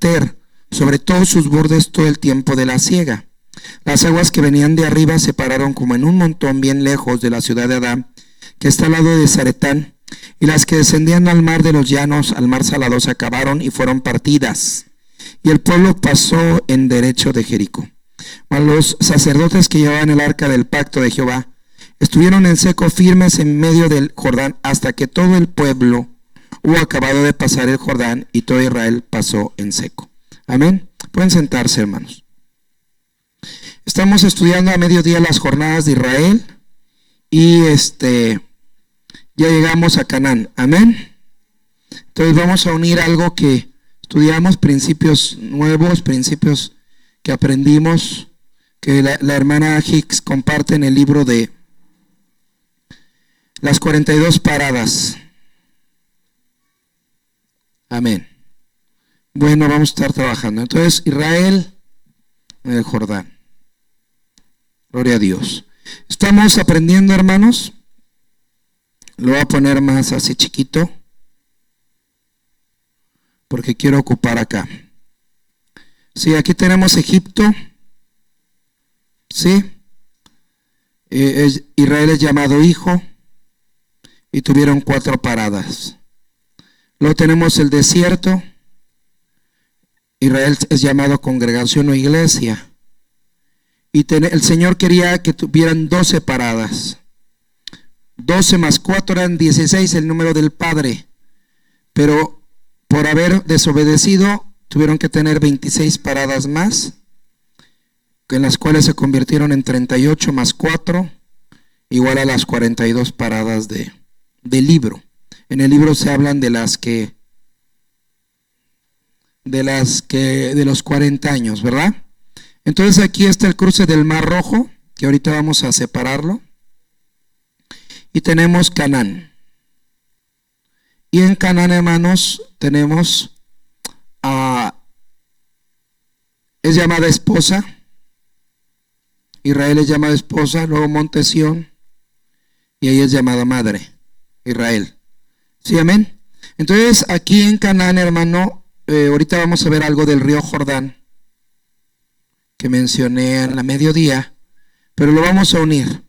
verter sobre todos sus bordes todo el tiempo de la siega. Las aguas que venían de arriba se pararon como en un montón bien lejos de la ciudad de Adán, que está al lado de Zaretán, y las que descendían al mar de los llanos, al mar salado, se acabaron y fueron partidas. Y el pueblo pasó en derecho de Jericó. Mas los sacerdotes que llevaban el arca del pacto de Jehová estuvieron en seco firmes en medio del Jordán hasta que todo el pueblo hubo acabado de pasar el Jordán y todo Israel pasó en seco. Amén. Pueden sentarse, hermanos. Estamos estudiando a mediodía las jornadas de Israel y ya llegamos a Canaán. Amén. Entonces vamos a unir algo que estudiamos, principios nuevos, principios que aprendimos, que la hermana Hicks comparte en el libro de las 42 paradas. Amén. Bueno, vamos a estar trabajando. Entonces, Israel en el Jordán. Gloria a Dios. Estamos aprendiendo, hermanos. Lo voy a poner más así chiquito, porque quiero ocupar acá. Sí, aquí tenemos Egipto. Sí. Israel es llamado hijo y tuvieron 4 paradas. Luego tenemos el desierto. Israel es llamado congregación o iglesia. Y el Señor quería que tuvieran 12 paradas. 12 más 4 eran 16, el número del Padre. Pero por haber desobedecido, tuvieron que tener 26 paradas más, en las cuales se convirtieron en 38 más 4, igual a las 42 paradas del libro. En el libro se hablan de los 40 años, ¿verdad? Entonces aquí está el cruce del Mar Rojo, que ahorita vamos a separarlo. Y tenemos Canaán. Y en Canaán, hermanos, tenemos es llamada esposa. Israel es llamada esposa, luego Monte Sión, y ella es llamada madre, Israel. ¿Sí, amén? Entonces aquí en Canaán, hermano, ahorita vamos a ver algo del río Jordán, que mencioné a la mediodía, pero lo vamos a unir.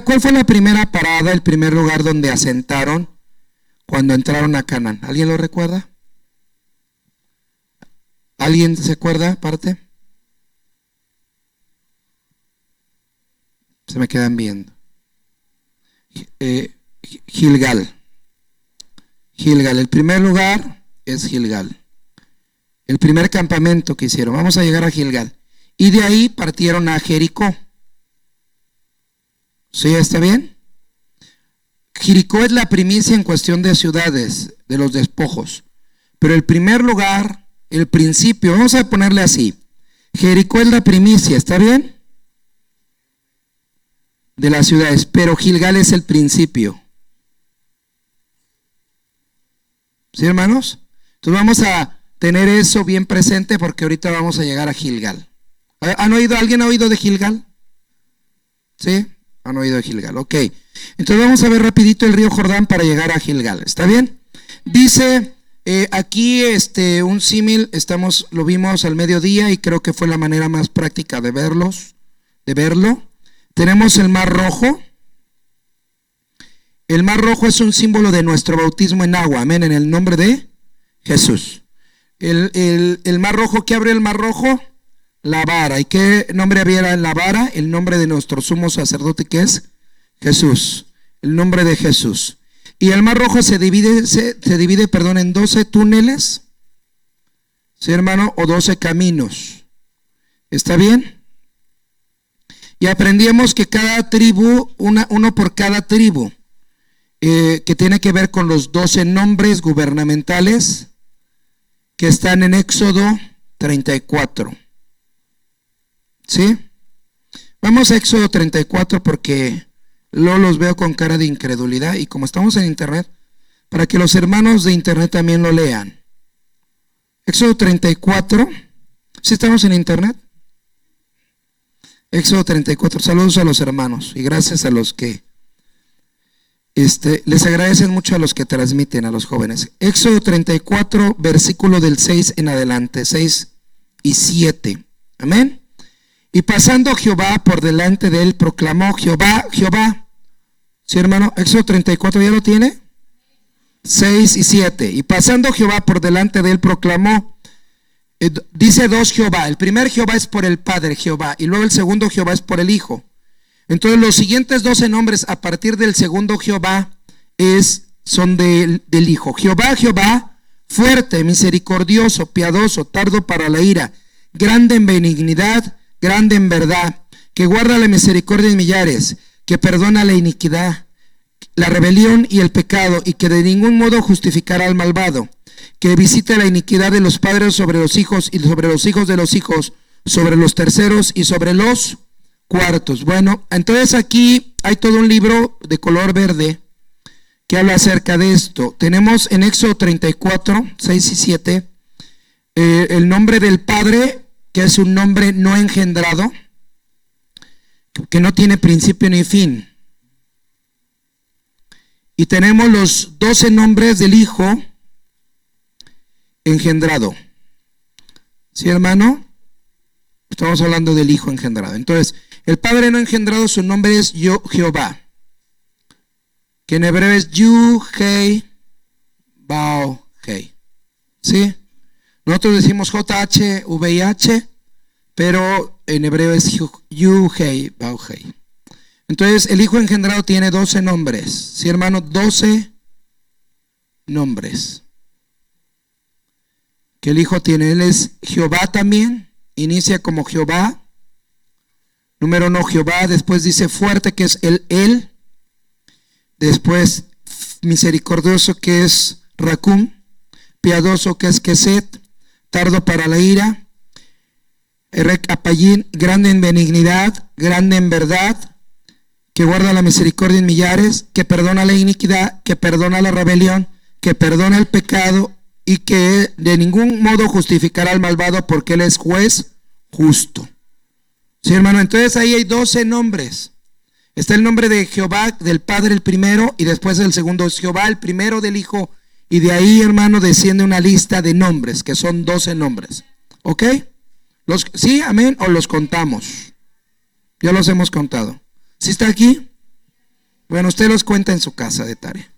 ¿Cuál fue la primera parada, el primer lugar donde asentaron cuando entraron a Canaán? ¿Alguien lo recuerda? ¿Alguien se acuerda aparte? Se me quedan viendo. Gilgal. Gilgal, el primer lugar es Gilgal. El primer campamento que hicieron. Vamos a llegar a Gilgal. Y de ahí partieron a Jericó. ¿Sí? ¿Está bien? Jericó es la primicia en cuestión de ciudades, de los despojos. Pero el primer lugar, el principio, vamos a ponerle así. Jericó es la primicia, ¿está bien? De las ciudades, pero Gilgal es el principio. ¿Sí, hermanos? Entonces vamos a tener eso bien presente porque ahorita vamos a llegar a Gilgal. ¿Alguien ha oído de Gilgal? ¿Sí? Han oído de Gilgal, ok. Entonces vamos a ver rapidito el río Jordán para llegar a Gilgal, ¿está bien? Dice aquí un símil, lo vimos al mediodía y creo que fue la manera más práctica de verlo. Tenemos el Mar Rojo. El Mar Rojo es un símbolo de nuestro bautismo en agua, amén, en el nombre de Jesús. El Mar Rojo, ¿qué abrió el Mar Rojo? La vara. ¿Y qué nombre había en la vara? El nombre de nuestro sumo sacerdote, que es Jesús. El nombre de Jesús. Y el Mar Rojo se divide, en 12 túneles, ¿sí, hermano? O 12 caminos. ¿Está bien? Y aprendíamos que cada tribu, uno por cada tribu, que tiene que ver con los 12 nombres gubernamentales que están en Éxodo 34. ¿Sí? Vamos a Éxodo 34 porque luego los veo con cara de incredulidad y como estamos en internet, para que los hermanos de internet también lo lean. Éxodo 34, ¿sí estamos en internet? Éxodo 34, saludos a los hermanos y gracias a los que Les agradecen mucho a los que transmiten, a los jóvenes. Éxodo 34, versículo del 6 en adelante, 6 y 7. Amén. Y pasando Jehová por delante de él, proclamó Jehová, Jehová. ¿Sí, hermano? Éxodo 34, ¿ya lo tiene? 6 y 7. Y pasando Jehová por delante de él, proclamó. Dice dos Jehová. El primer Jehová es por el Padre, Jehová. Y luego el segundo Jehová es por el Hijo. Entonces los siguientes 12 nombres a partir del segundo Jehová son del Hijo. Jehová, Jehová, fuerte, misericordioso, piadoso, tardo para la ira, grande en benignidad, grande en verdad, que guarda la misericordia en millares, que perdona la iniquidad, la rebelión y el pecado, y que de ningún modo justificará al malvado, que visita la iniquidad de los padres sobre los hijos y sobre los hijos de los hijos, sobre los terceros y sobre los cuartos. Bueno, entonces aquí hay todo un libro de color verde que habla acerca de esto. Tenemos en Éxodo 34, 6 y 7, el nombre del Padre, que es un nombre no engendrado, que no tiene principio ni fin. Y tenemos los 12 nombres del Hijo engendrado. ¿Sí, hermano? Estamos hablando del Hijo engendrado. Entonces, el Padre no engendrado, su nombre es Jehová, que en hebreo es Yu-Hei Bao Hei. ¿Sí? Nosotros decimos J-H-V-I-H, pero en hebreo es Yu-Hei Bao Hei. Entonces, el Hijo engendrado tiene 12 nombres. ¿Sí, hermano? 12 nombres que el Hijo tiene. Él es Jehová también. Inicia como Jehová. Número 1, Jehová. Después dice fuerte, que es Él. Después misericordioso, que es Racum. Piadoso, que es Keset. Tardo para la ira. Erek Apayín, grande en benignidad, grande en verdad, que guarda la misericordia en millares, que perdona la iniquidad, que perdona la rebelión, que perdona el pecado, y que de ningún modo justificará al malvado, porque él es juez justo. Sí, hermano, entonces ahí hay 12 nombres. Está el nombre de Jehová, del Padre, el primero, y después el segundo es Jehová, el primero del Hijo, y de ahí, hermano, desciende una lista de nombres, que son 12 nombres. ¿Ok? ¿Sí? Amén. ¿O los contamos? Ya los hemos contado. ¿Sí está aquí? Bueno, usted los cuenta en su casa de tarea.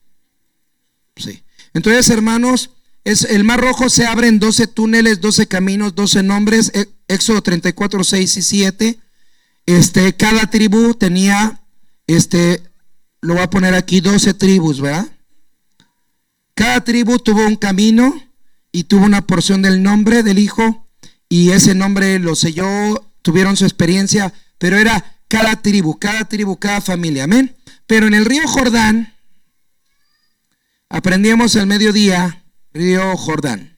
Sí. Entonces, hermanos, el Mar Rojo se abre en 12 túneles, 12 caminos, 12 nombres. Éxodo 34, 6 y 7. Cada tribu tenía, lo voy a poner aquí, 12 tribus, ¿verdad? Cada tribu tuvo un camino y tuvo una porción del nombre del Hijo, y ese nombre lo selló, tuvieron su experiencia, pero era cada tribu, cada familia, amén. Pero en el río Jordán, aprendíamos al mediodía, río Jordán.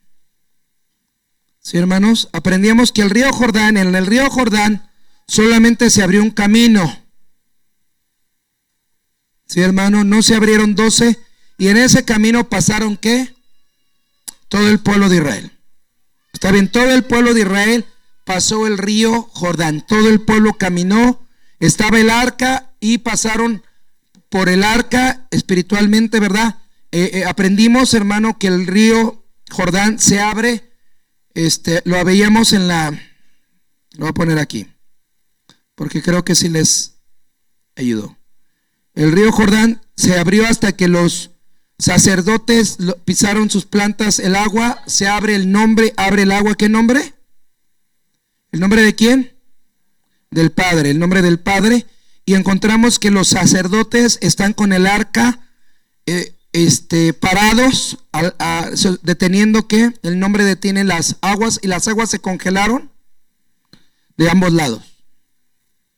¿Sí, hermanos? Aprendíamos que en el río Jordán solamente se abrió un camino. ¿Sí, hermano? No se abrieron 12, y en ese camino pasaron, ¿qué? Todo el pueblo de Israel. Está bien, todo el pueblo de Israel pasó el río Jordán, todo el pueblo caminó, estaba el arca y pasaron por el arca espiritualmente, ¿verdad? Aprendimos, hermano, que el río Jordán se abre, lo veíamos lo voy a poner aquí, porque creo que sí les ayudó. El río Jordán se abrió hasta que los sacerdotes pisaron sus plantas, el agua, se abre el nombre, abre el agua. ¿Qué nombre? ¿El nombre de quién? Del Padre, el nombre del Padre. Y encontramos que los sacerdotes están con el arca parados, deteniendo que el nombre detiene las aguas, y las aguas se congelaron de ambos lados.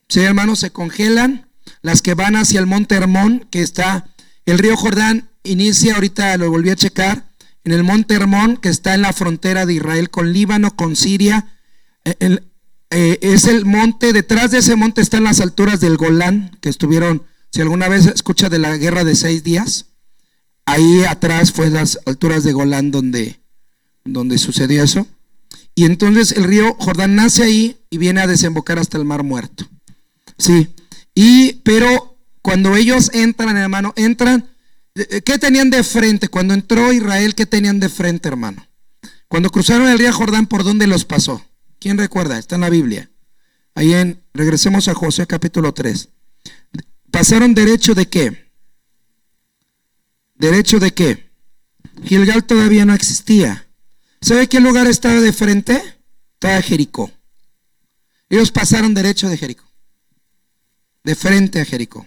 Sí, hermanos, se congelan las que van hacia el monte Hermón, que está, el río Jordán inicia, ahorita lo volví a checar, en el monte Hermón, que está en la frontera de Israel con Líbano, con Siria. Es el monte, detrás de ese monte están las alturas del Golán, que estuvieron, si alguna vez escucha de la guerra de 6 días, ahí atrás fue las alturas de Golán donde sucedió eso. Y entonces el río Jordán nace ahí y viene a desembocar hasta el Mar Muerto. Sí, pero cuando ellos entran, hermano, entran ¿Qué tenían de frente? Cuando entró Israel, ¿qué tenían de frente, hermano? Cuando cruzaron el río Jordán, ¿por dónde los pasó? ¿Quién recuerda? Está en la Biblia. Regresemos a Josué capítulo 3. ¿Pasaron derecho de qué? ¿Derecho de qué? Gilgal todavía no existía. ¿Sabe qué lugar estaba de frente? Estaba Jericó. Ellos pasaron derecho de Jericó. De frente a Jericó.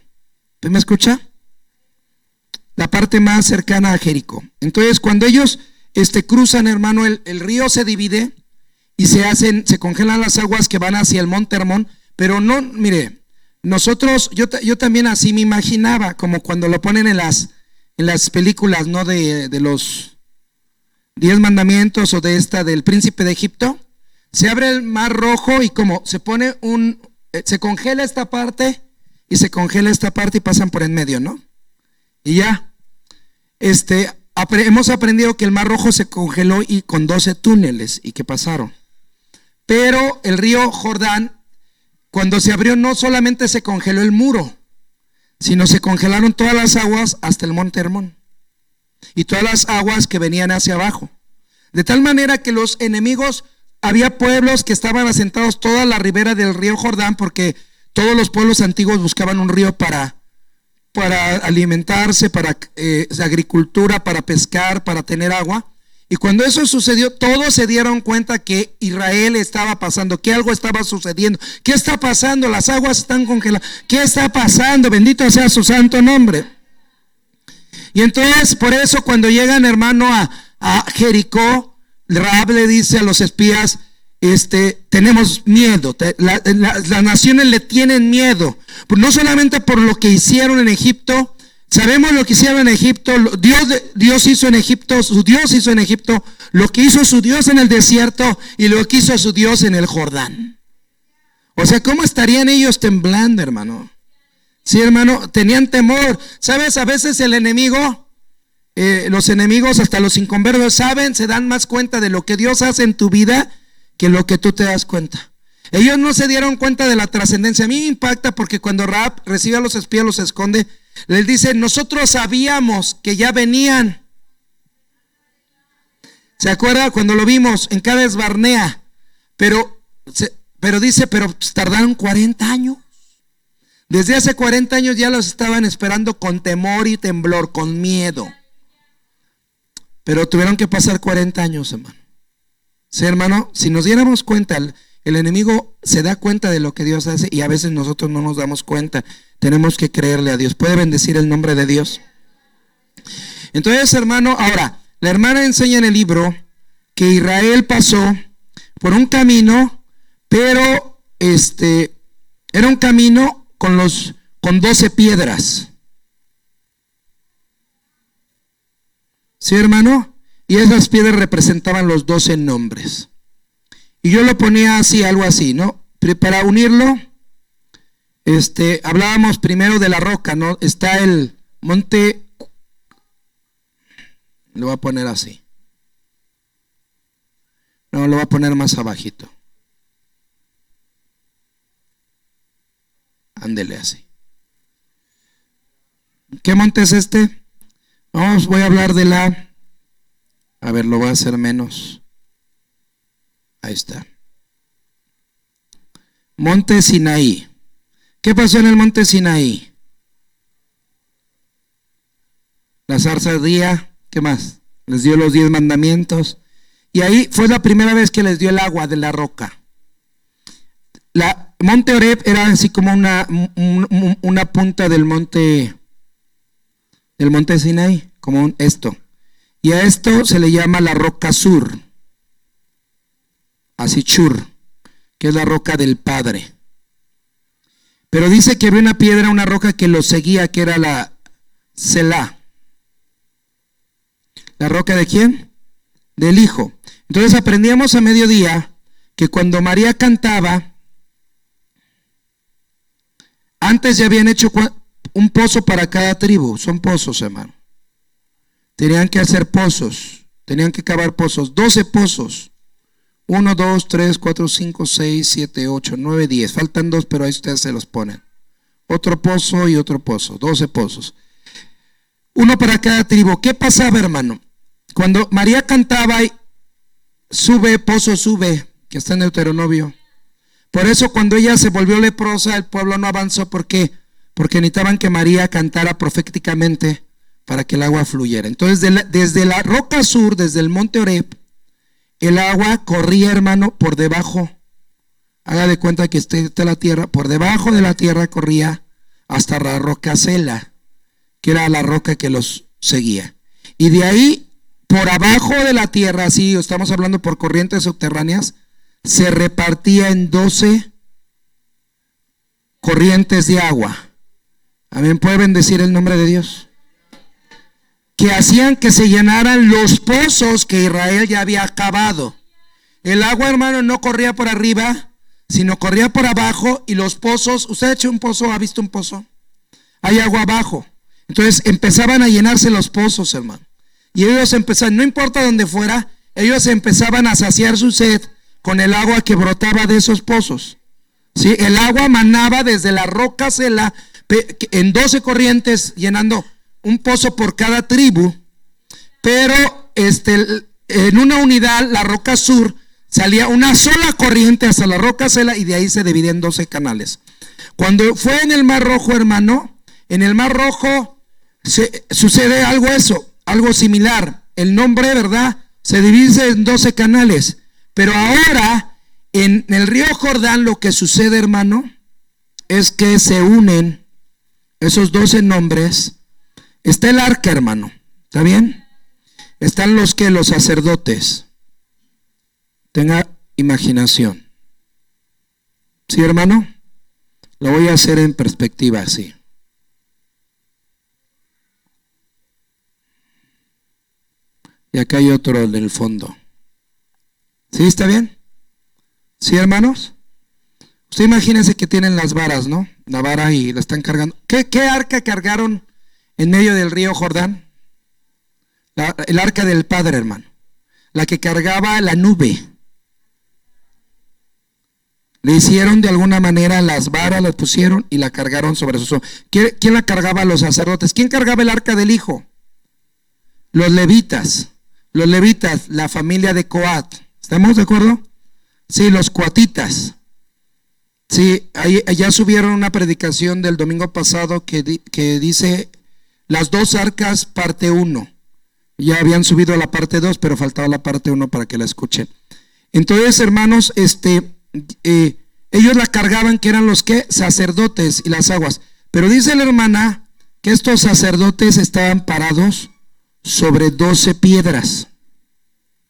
¿Me escucha? La parte más cercana a Jericó. Entonces, cuando ellos cruzan, hermano, el río se divide y se congelan las aguas que van hacia el monte Hermón. Pero no, mire, nosotros, yo también así me imaginaba, como cuando lo ponen en las películas, ¿no? De los 10 mandamientos o del príncipe de Egipto. Se abre el mar rojo y como se pone se congela esta parte y se congela esta parte y pasan por en medio, ¿no? Y ya, hemos aprendido que el mar rojo se congeló y con 12 túneles y que pasaron. Pero el río Jordán, cuando se abrió, no solamente se congeló el muro, sino se congelaron todas las aguas hasta el monte Hermón y todas las aguas que venían hacia abajo. De tal manera que los enemigos, había pueblos que estaban asentados toda la ribera del río Jordán, porque todos los pueblos antiguos buscaban un río para alimentarse, para agricultura, para pescar, para tener agua. Y cuando eso sucedió, todos se dieron cuenta que Israel estaba pasando, que algo estaba sucediendo. ¿Qué está pasando? Las aguas están congeladas. ¿Qué está pasando? Bendito sea su santo nombre. Y entonces, por eso, cuando llegan, hermano, a Jericó, Rahab le dice a los espías: tenemos miedo. Las naciones le tienen miedo, no solamente por lo que hicieron en Egipto. Sabemos lo que hicieron en Egipto. Dios hizo en Egipto, su Dios hizo en Egipto lo que hizo su Dios en el desierto y lo que hizo su Dios en el Jordán. O sea, ¿cómo estarían ellos temblando, hermano? Sí, hermano, tenían temor. ¿Sabes? A veces el enemigo, los enemigos, hasta los inconversos, se dan más cuenta de lo que Dios hace en tu vida que lo que tú te das cuenta. Ellos no se dieron cuenta de la trascendencia. A mí me impacta porque cuando Rahab recibe a los espías, los esconde. Les dice: nosotros sabíamos que ya venían. ¿Se acuerda cuando lo vimos en Cades Barnea? Pero dice, pero tardaron 40 años. Desde hace 40 años ya los estaban esperando con temor y temblor, con miedo. Pero tuvieron que pasar 40 años, hermano. Sí, hermano, si nos diéramos cuenta, el enemigo se da cuenta de lo que Dios hace y a veces nosotros no nos damos cuenta. Tenemos que creerle a Dios. ¿Puede bendecir el nombre de Dios? Entonces, hermano, ahora, la hermana enseña en el libro que Israel pasó por un camino, pero era un camino con 12 piedras. ¿Sí, hermano? Y esas piedras representaban los 12 nombres. Y yo lo ponía así, algo así, ¿no? Para unirlo, hablábamos primero de la roca, ¿no? Está el monte, lo voy a poner así. No, lo voy a poner más abajito. Ándele así. ¿Qué monte es este? Voy a hablar de a ver, lo voy a hacer menos. Ahí está. Monte Sinaí. ¿Qué pasó en el monte Sinaí? La zarza ardía. ¿Qué más? Les dio los 10 mandamientos. Y ahí fue la primera vez que les dio el agua de la roca. Monte Oreb era así como una punta del monte Sinaí, como esto. Y a esto se le llama la roca Sur. Así Shur, que es la roca del Padre. Pero dice que había una piedra, una roca que lo seguía, que era la Selah. ¿La roca de quién? Del Hijo. Entonces aprendíamos a mediodía que cuando María cantaba, antes ya habían hecho un pozo para cada tribu. Son pozos, hermano. Tenían que hacer pozos, tenían que cavar pozos, 12 pozos. 1, 2, 3, 4, 5, 6, 7, 8, 9, 10. Faltan 2, pero ahí ustedes se los ponen. Otro pozo y otro pozo, 12 pozos. uno para cada tribu. ¿Qué pasaba, hermano? Cuando María cantaba y sube, pozo sube, que está en Deuteronomio. Por eso cuando ella se volvió leprosa, el pueblo no avanzó. ¿Por qué? Porque necesitaban que María cantara proféticamente para que el agua fluyera. Entonces desde la roca sur, desde el monte Oreb, el agua corría, hermano, por debajo. Haga de cuenta que está la tierra, por debajo de la tierra corría hasta la roca Sela, que era la roca que los seguía. Y de ahí, por abajo de la tierra, así estamos hablando por corrientes subterráneas, se repartía en 12 corrientes de agua. Amén, ¿puede bendecir el nombre de Dios? Que hacían que se llenaran los pozos que Israel ya había cavado. El agua, hermano, no corría por arriba, sino corría por abajo, y los pozos, ¿usted ha hecho un pozo? ¿Ha visto un pozo? Hay agua abajo. Entonces empezaban a llenarse los pozos, hermano. Y ellos empezaban, no importa dónde fuera, ellos empezaban a saciar su sed con el agua que brotaba de esos pozos. ¿Sí? El agua manaba desde la roca Sela en 12 corrientes, llenando un pozo por cada tribu. Pero en una unidad, la roca sur, salía una sola corriente hasta la roca Sela, y de ahí se dividía en 12 canales. Cuando fue en el Mar Rojo, hermano, en el Mar Rojo sucede algo similar. El nombre, ¿verdad?, se divide en 12 canales. Pero ahora, en el río Jordán, lo que sucede, hermano, es que se unen esos 12 nombres. Está el arca, hermano, ¿está bien? Están los sacerdotes. Tenga imaginación. ¿Sí, hermano? Lo voy a hacer en perspectiva así. Y acá hay otro en el fondo. ¿Sí, está bien? ¿Sí, hermanos? Usted imagínense que tienen las varas, ¿no? La vara y la están cargando. ¿Qué arca cargaron en medio del río Jordán? El arca del Padre, hermano. La que cargaba la nube. Le hicieron de alguna manera las varas, las pusieron y la cargaron sobre sus hombros. ¿Quién la cargaba? Los sacerdotes. ¿Quién cargaba el arca del Hijo? Los levitas. Los levitas, la familia de Coat. ¿Estamos de acuerdo? Sí, los coatitas. Sí, ya subieron una predicación del domingo pasado que dice las 2 arcas parte 1. Ya habían subido a la parte 2, pero faltaba la parte 1 para que la escuchen. Entonces, hermanos, ellos la cargaban, que eran los sacerdotes y las aguas. Pero dice la hermana que estos sacerdotes estaban parados sobre 12 piedras.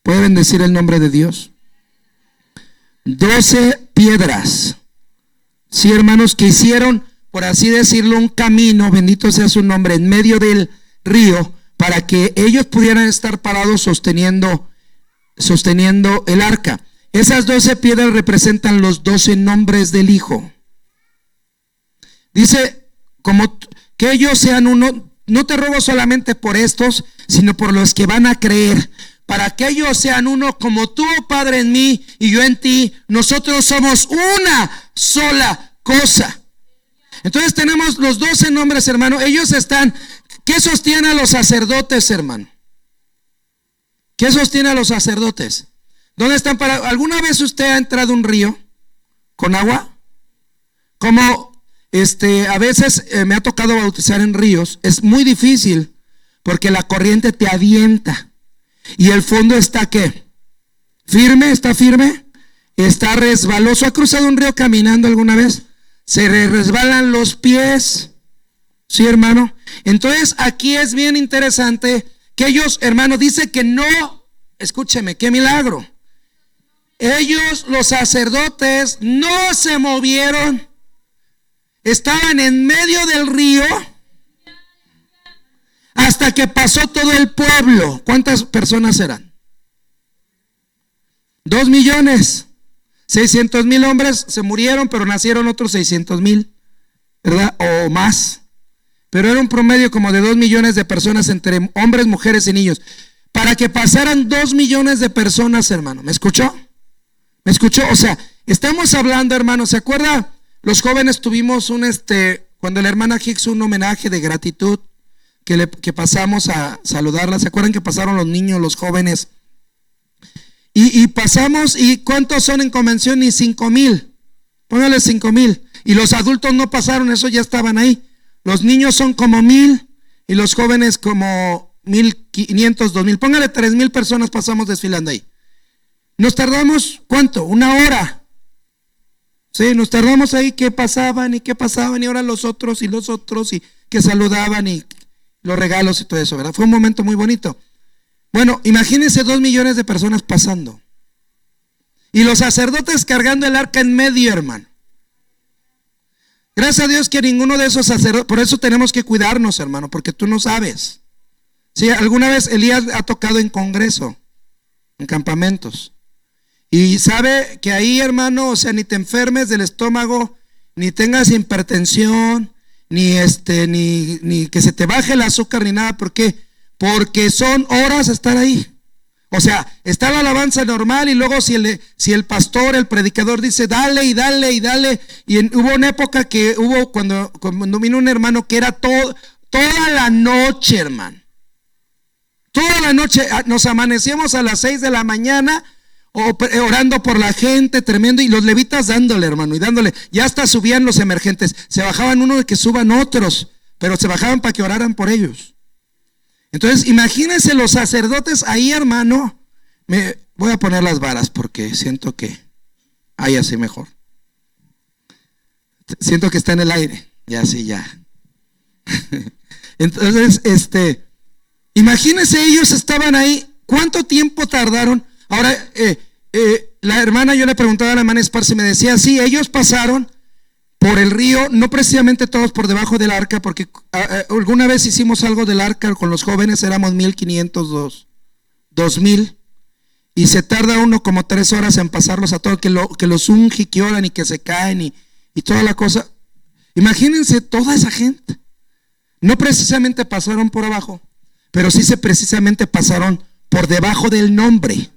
¿Puede bendecir el nombre de Dios? 12 piedras. Sí, hermanos, que hicieron, por así decirlo, un camino, bendito sea su nombre, en medio del río, para que ellos pudieran estar parados sosteniendo el arca. Esas 12 piedras representan los 12 nombres del Hijo. Dice, como que ellos sean uno. No te ruego solamente por estos, sino por los que van a creer, para que ellos sean uno como tú, oh Padre, en mí y yo en ti. Nosotros somos una sola cosa. Entonces tenemos los 12 nombres, hermano. Ellos están. ¿Qué sostiene a los sacerdotes, hermano? ¿Qué sostiene a los sacerdotes? ¿Dónde están parados? ¿Alguna vez usted ha entrado a un río con agua? Como a veces me ha tocado bautizar en ríos. Es muy difícil porque la corriente te avienta. Y el fondo está ¿qué? Firme, está firme, está resbaloso. ¿Ha cruzado un río caminando alguna vez? Se resbalan los pies. ¿Sí, hermano? Entonces aquí es bien interesante que ellos, hermano, dice que no, escúcheme, qué milagro. Ellos, los sacerdotes, no se movieron. Estaban en medio del río hasta que pasó todo el pueblo. ¿Cuántas personas eran? 2.600.000 hombres se murieron, pero nacieron otros 600.000, ¿verdad? O más. Pero era un promedio como de 2 millones de personas entre hombres, mujeres y niños. Para que pasaran 2 millones de personas, hermano. ¿Me escuchó? ¿Me escuchó? O sea, estamos hablando, hermano, ¿se acuerda? Los jóvenes tuvimos cuando la hermana Hicks un homenaje de gratitud. que pasamos a saludarla. ¿Se acuerdan que pasaron los niños, los jóvenes? Y pasamos, ¿y cuántos son en convención? Y 5,000. Póngale 5,000. Y los adultos no pasaron, eso ya estaban ahí. Los niños son como 1,000 y los jóvenes como 1,500, 2,000. Póngale 3,000 personas pasamos desfilando ahí. Nos tardamos, ¿cuánto? 1 hora. Sí, nos tardamos ahí, que pasaban y ahora los otros y que saludaban y los regalos y todo eso, ¿verdad? Fue un momento muy bonito. Bueno, imagínense 2 millones de personas pasando y los sacerdotes cargando el arca en medio, hermano. Gracias a Dios que ninguno de esos sacerdotes, por eso tenemos que cuidarnos, hermano, porque tú no sabes. Sí, alguna vez Elías ha tocado en congreso, en campamentos, y sabe que ahí, hermano, o sea, ni te enfermes del estómago, ni tengas hipertensión, ni que se te baje el azúcar ni nada. ¿Por qué? Porque son horas estar ahí. O sea, está la alabanza normal y luego si el pastor, el predicador dice dale y dale y dale. Y hubo una época que hubo cuando vino un hermano que era toda la noche, hermano. Toda la noche nos amanecíamos a las 6 de la mañana orando por la gente, tremendo, y los levitas dándole, hermano, y dándole. Ya hasta subían los emergentes, se bajaban uno de que suban otros, pero se bajaban para que oraran por ellos. Entonces, imagínense los sacerdotes ahí, hermano. Me voy a poner las varas porque siento que ahí así mejor. Siento que está en el aire. Ya, sí, ya. Entonces, imagínense, ellos estaban ahí. ¿Cuánto tiempo tardaron? Ahora, la hermana, yo le preguntaba a la hermana Esparza y me decía, sí, ellos pasaron por el río, no precisamente todos por debajo del arca, porque alguna vez hicimos algo del arca con los jóvenes, éramos 1,500, 2,000, y se tarda uno como 3 horas en pasarlos a todos, que los unge, que oran y que se caen y toda la cosa. Imagínense toda esa gente. No precisamente pasaron por abajo, pero sí precisamente pasaron por debajo del nombre.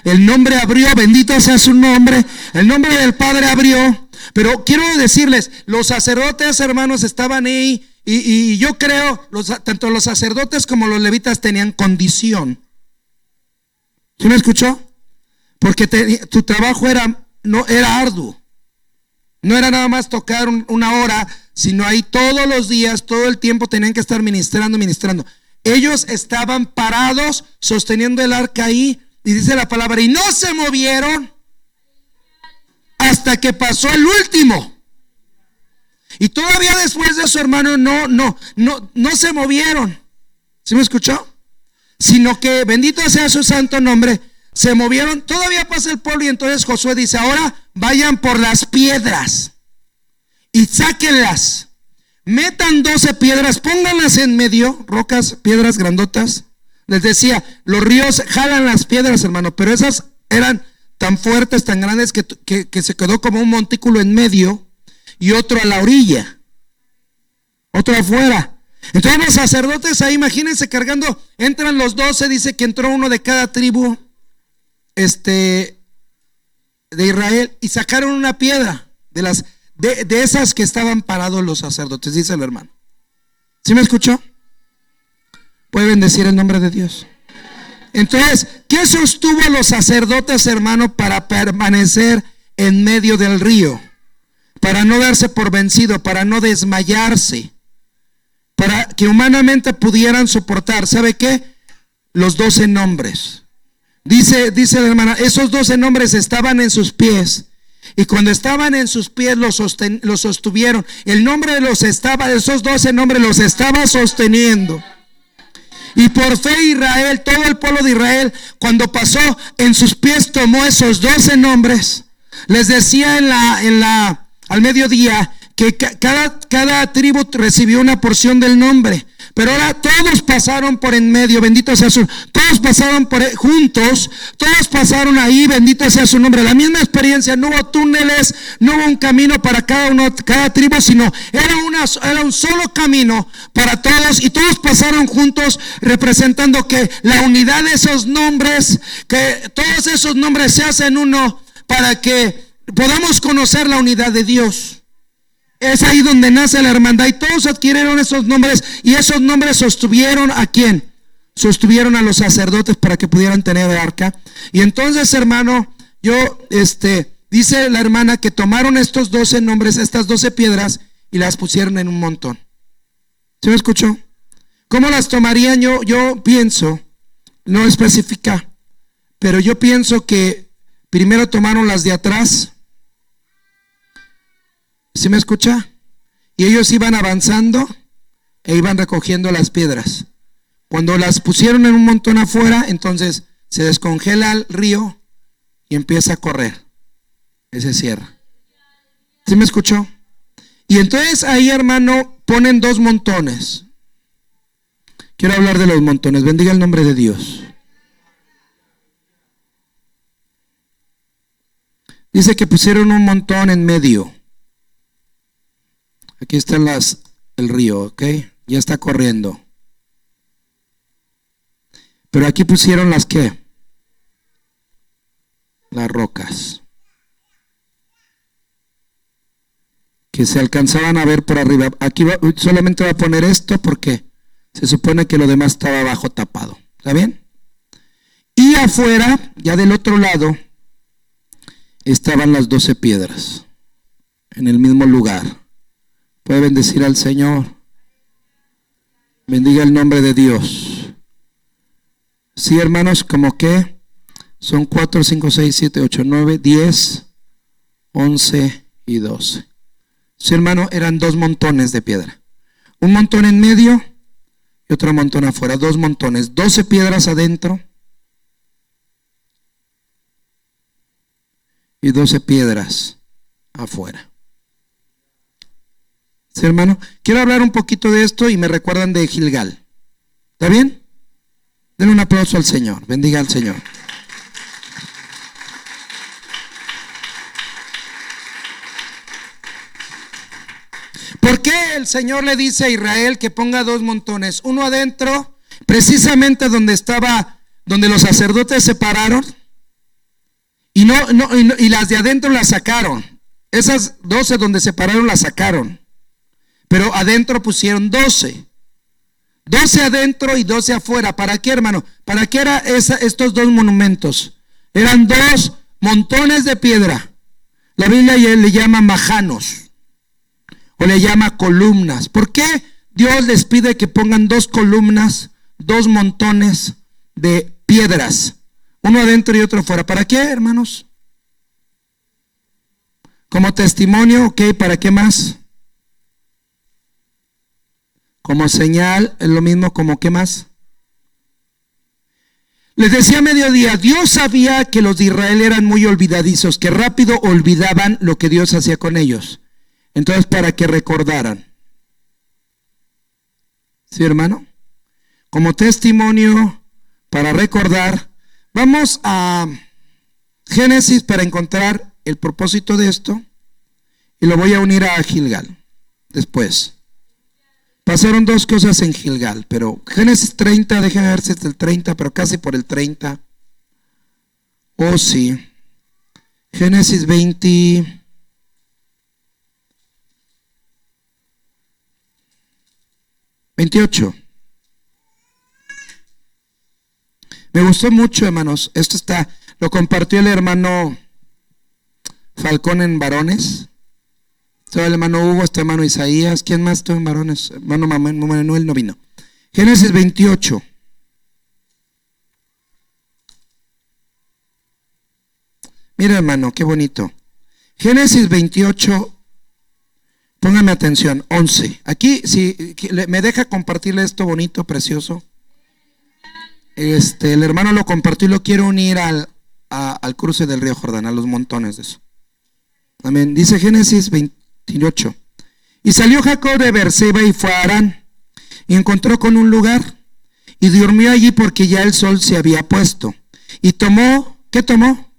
El nombre abrió, bendito sea su nombre. El nombre del Padre abrió. Pero quiero decirles, los sacerdotes, hermanos, estaban ahí y yo creo, tanto los sacerdotes como los levitas tenían condición. ¿Sí me escuchó? Porque tu trabajo era arduo. No era nada más tocar una hora, sino ahí todos los días, todo el tiempo tenían que estar ministrando. Ellos estaban parados sosteniendo el arca ahí. Y dice la palabra, y no se movieron hasta que pasó el último. Y todavía después de eso, hermano, no se movieron. ¿Sí me escuchó? Sino que, bendito sea su santo nombre, se movieron. Todavía pasa el pueblo y entonces Josué dice, ahora vayan por las piedras y sáquenlas. Metan 12 piedras, pónganlas en medio, rocas, piedras grandotas. Les decía, los ríos jalan las piedras, hermano, pero esas eran tan fuertes, tan grandes que se quedó como un montículo en medio y otro a la orilla, otro afuera. Entonces los sacerdotes ahí, imagínense cargando, entran los 12, dice que entró uno de cada tribu de Israel y sacaron una piedra de esas que estaban parados los sacerdotes, dice el hermano. ¿Sí me escuchó? ¿Puede bendecir el nombre de Dios? Entonces, ¿qué sostuvo a los sacerdotes, hermano, para permanecer en medio del río? Para no darse por vencido, para no desmayarse, para que humanamente pudieran soportar. ¿Sabe qué? Los 12 nombres. Dice la hermana, esos 12 nombres estaban en sus pies. Y cuando estaban en sus pies los sostuvieron. El nombre esos 12 nombres los estaba sosteniendo. Y por fe Israel, todo el pueblo de Israel, cuando pasó en sus pies, tomó esos 12 nombres. Les decía al mediodía que cada tribu recibió una porción del nombre. Pero ahora todos pasaron por en medio, bendito sea su, todos pasaron juntos, todos pasaron ahí, bendito sea su nombre. La misma experiencia, no hubo túneles, no hubo un camino para cada tribu, sino era un solo camino para todos, y todos pasaron juntos, representando que la unidad de esos nombres, que todos esos nombres se hacen uno para que podamos conocer la unidad de Dios. Es ahí donde nace la hermandad y todos adquirieron esos nombres y esos nombres sostuvieron ¿a quién? Sostuvieron a los sacerdotes para que pudieran tener el arca. Y entonces, hermano, dice la hermana que tomaron estos 12 nombres, estas 12 piedras y las pusieron en un montón. ¿Se me escuchó? ¿Cómo las tomarían? Yo pienso, no especifica, pero yo pienso que primero tomaron las de atrás. ¿Sí me escucha? Y ellos iban avanzando e iban recogiendo las piedras. Cuando las pusieron en un montón afuera, entonces se descongela el río y empieza a correr. Se cierra. ¿Sí me escuchó? Y entonces ahí, hermano, ponen 2 montones. Quiero hablar de los montones. Bendiga el nombre de Dios. Dice que pusieron un montón en medio. Aquí están el río, ¿ok? Ya está corriendo. Pero aquí pusieron las ¿qué? Las rocas. Que se alcanzaban a ver por arriba. Aquí solamente va a poner esto porque se supone que lo demás estaba abajo tapado. ¿Está bien? Y afuera, ya del otro lado, estaban las 12 piedras. En el mismo lugar. Puede bendecir al Señor. Bendiga el nombre de Dios. Sí, hermanos, como que son 4, 5, 6, 7, 8, 9, 10, 11 y 12. Sí, hermano, eran 2 montones de piedra. Un montón en medio y otro montón afuera. 2 montones, 12 piedras adentro y 12 piedras afuera. Sí, hermano, quiero hablar un poquito de esto y me recuerdan de Gilgal. ¿Está bien? Denle un aplauso al Señor. Bendiga al Señor. ¿Por qué el Señor le dice a Israel que ponga 2 montones? Uno adentro, precisamente donde los sacerdotes se pararon, y las de adentro las sacaron. Esas 12 donde se pararon las sacaron. Pero adentro pusieron 12. 12 adentro y 12 afuera. ¿Para qué, hermano? ¿Para qué eran estos 2 monumentos? Eran 2 montones de piedra. La Biblia le llama majanos o le llama columnas. ¿Por qué Dios les pide que pongan 2 columnas, 2 montones de piedras? Uno adentro y otro afuera. ¿Para qué, hermanos? Como testimonio, ¿ok? ¿Para qué más? Como señal, es lo mismo como ¿qué más? Les decía a mediodía, Dios sabía que los de Israel eran muy olvidadizos, que rápido olvidaban lo que Dios hacía con ellos. Entonces, para que recordaran. ¿Sí, hermano? Como testimonio, para recordar. Vamos a Génesis para encontrar el propósito de esto. Y lo voy a unir a Gilgal después. Pasaron 2 cosas en Gilgal, pero Génesis 30, déjenme ver si es el 30, pero casi por el 30. Oh, sí. Génesis 20. $28. Me gustó mucho, hermanos. Esto lo compartió el hermano Falcón en varones. Estaba el hermano Hugo, está el hermano Isaías. ¿Quién más estuvo en varones? Hermano Manuel no vino. Génesis 28. Mira, hermano, qué bonito. Génesis 28. Póngame atención, 11. Aquí, si me deja compartirle esto bonito, precioso. El hermano lo compartió y lo quiero unir al cruce del río Jordán, a los montones de eso. Amén. Dice Génesis 28. Y salió Jacob de Beerseba y fue a Harán, y encontró con un lugar, y durmió allí porque ya el sol se había puesto. Y tomó, ¿qué tomó?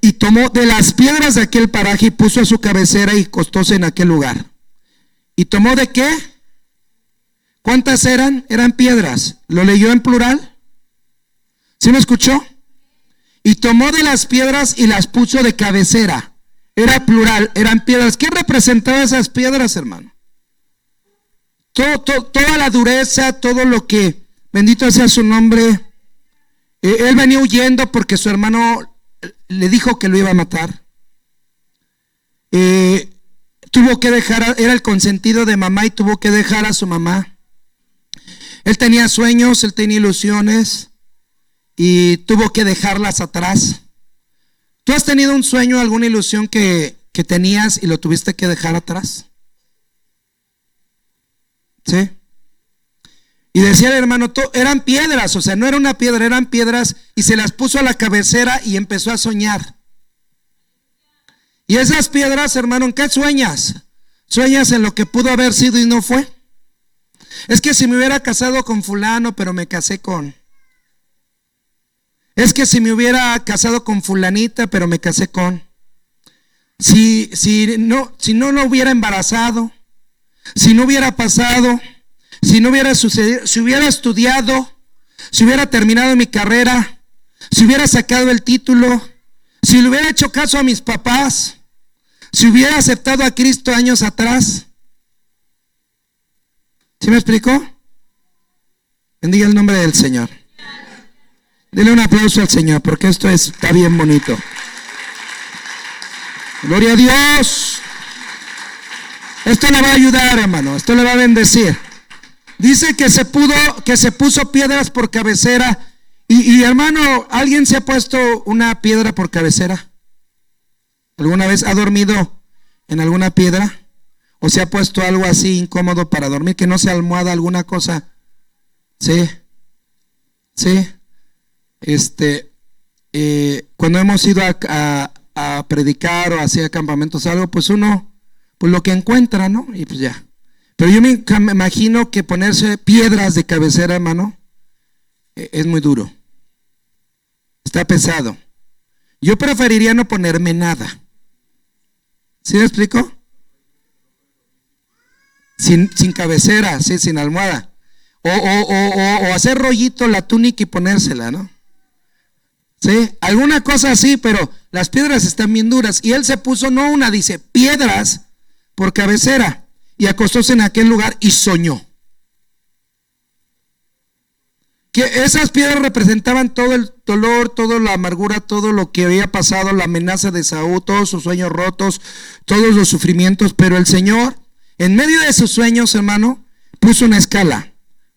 Y tomó de las piedras de aquel paraje y puso a su cabecera y acostóse en aquel lugar. ¿Y tomó de qué? ¿Cuántas eran? Eran piedras. ¿Lo leyó en plural? ¿Sí me escuchó? Y tomó de las piedras y las puso de cabecera. Era plural, eran piedras. ¿Qué representaban esas piedras, hermano? Toda la dureza, todo lo que, bendito sea su nombre. Él venía huyendo porque su hermano le dijo que lo iba a matar. Tuvo que dejar, era el consentido de mamá y tuvo que dejar a su mamá. Él tenía sueños, él tenía ilusiones y tuvo que dejarlas atrás. ¿Tú has tenido un sueño, alguna ilusión que tenías y lo tuviste que dejar atrás? ¿Sí? Y decía el hermano, eran piedras, o sea, no era una piedra, eran piedras, y se las puso a la cabecera y empezó a soñar. Y esas piedras, hermano, ¿en qué sueñas? ¿Sueñas en lo que pudo haber sido y no fue? Es que si me hubiera casado con fulano, pero me casé con... Es que si me hubiera casado con fulanita, pero me casé con... Si no lo hubiera embarazado, si no hubiera pasado, si no hubiera sucedido, si hubiera estudiado, si hubiera terminado mi carrera, si hubiera sacado el título, si le hubiera hecho caso a mis papás, si hubiera aceptado a Cristo años atrás. ¿Sí me explicó? Bendiga el nombre del Señor. Dile un aplauso al Señor, porque esto está bien bonito. Gloria a Dios. Esto le va a ayudar, hermano. Esto le va a bendecir. Dice que se puso piedras por cabecera. Y hermano, ¿alguien se ha puesto una piedra por cabecera? ¿Alguna vez ha dormido en alguna piedra? ¿O se ha puesto algo así incómodo para dormir, que no sea almohada, alguna cosa? Sí. Sí. Cuando hemos ido a predicar o hacer campamentos, algo, pues uno, pues lo que encuentra, ¿no? Y pues ya. Pero yo me imagino que ponerse piedras de cabecera, hermano, es muy duro. Está pesado. Yo preferiría no ponerme nada. ¿Sí me explico? Sin cabecera, sí, sin almohada. O hacer rollito la túnica y ponérsela, ¿no? Sí, alguna cosa así, pero las piedras están bien duras. Y él se puso, no una, dice, piedras por cabecera. Y acostóse en aquel lugar y soñó. Que esas piedras representaban todo el dolor, toda la amargura, todo lo que había pasado, la amenaza de Saúl, todos sus sueños rotos, todos los sufrimientos. Pero el Señor, en medio de sus sueños, hermano, puso una escala.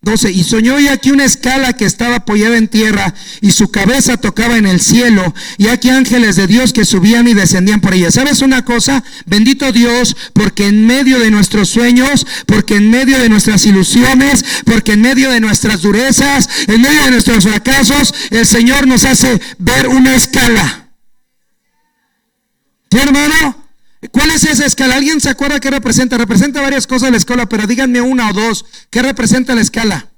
12, y soñó y aquí una escala que estaba apoyada en tierra y su cabeza tocaba en el cielo, y aquí ángeles de Dios que subían y descendían por ella. ¿Sabes una cosa? Bendito Dios, porque en medio de nuestros sueños, porque en medio de nuestras ilusiones, porque en medio de nuestras durezas, en medio de nuestros fracasos, el Señor nos hace ver una escala. ¿Sí, hermano? ¿Cuál es esa escala? ¿Alguien se acuerda qué representa? Representa varias cosas la escala, pero díganme una o dos. ¿Qué representa la escala?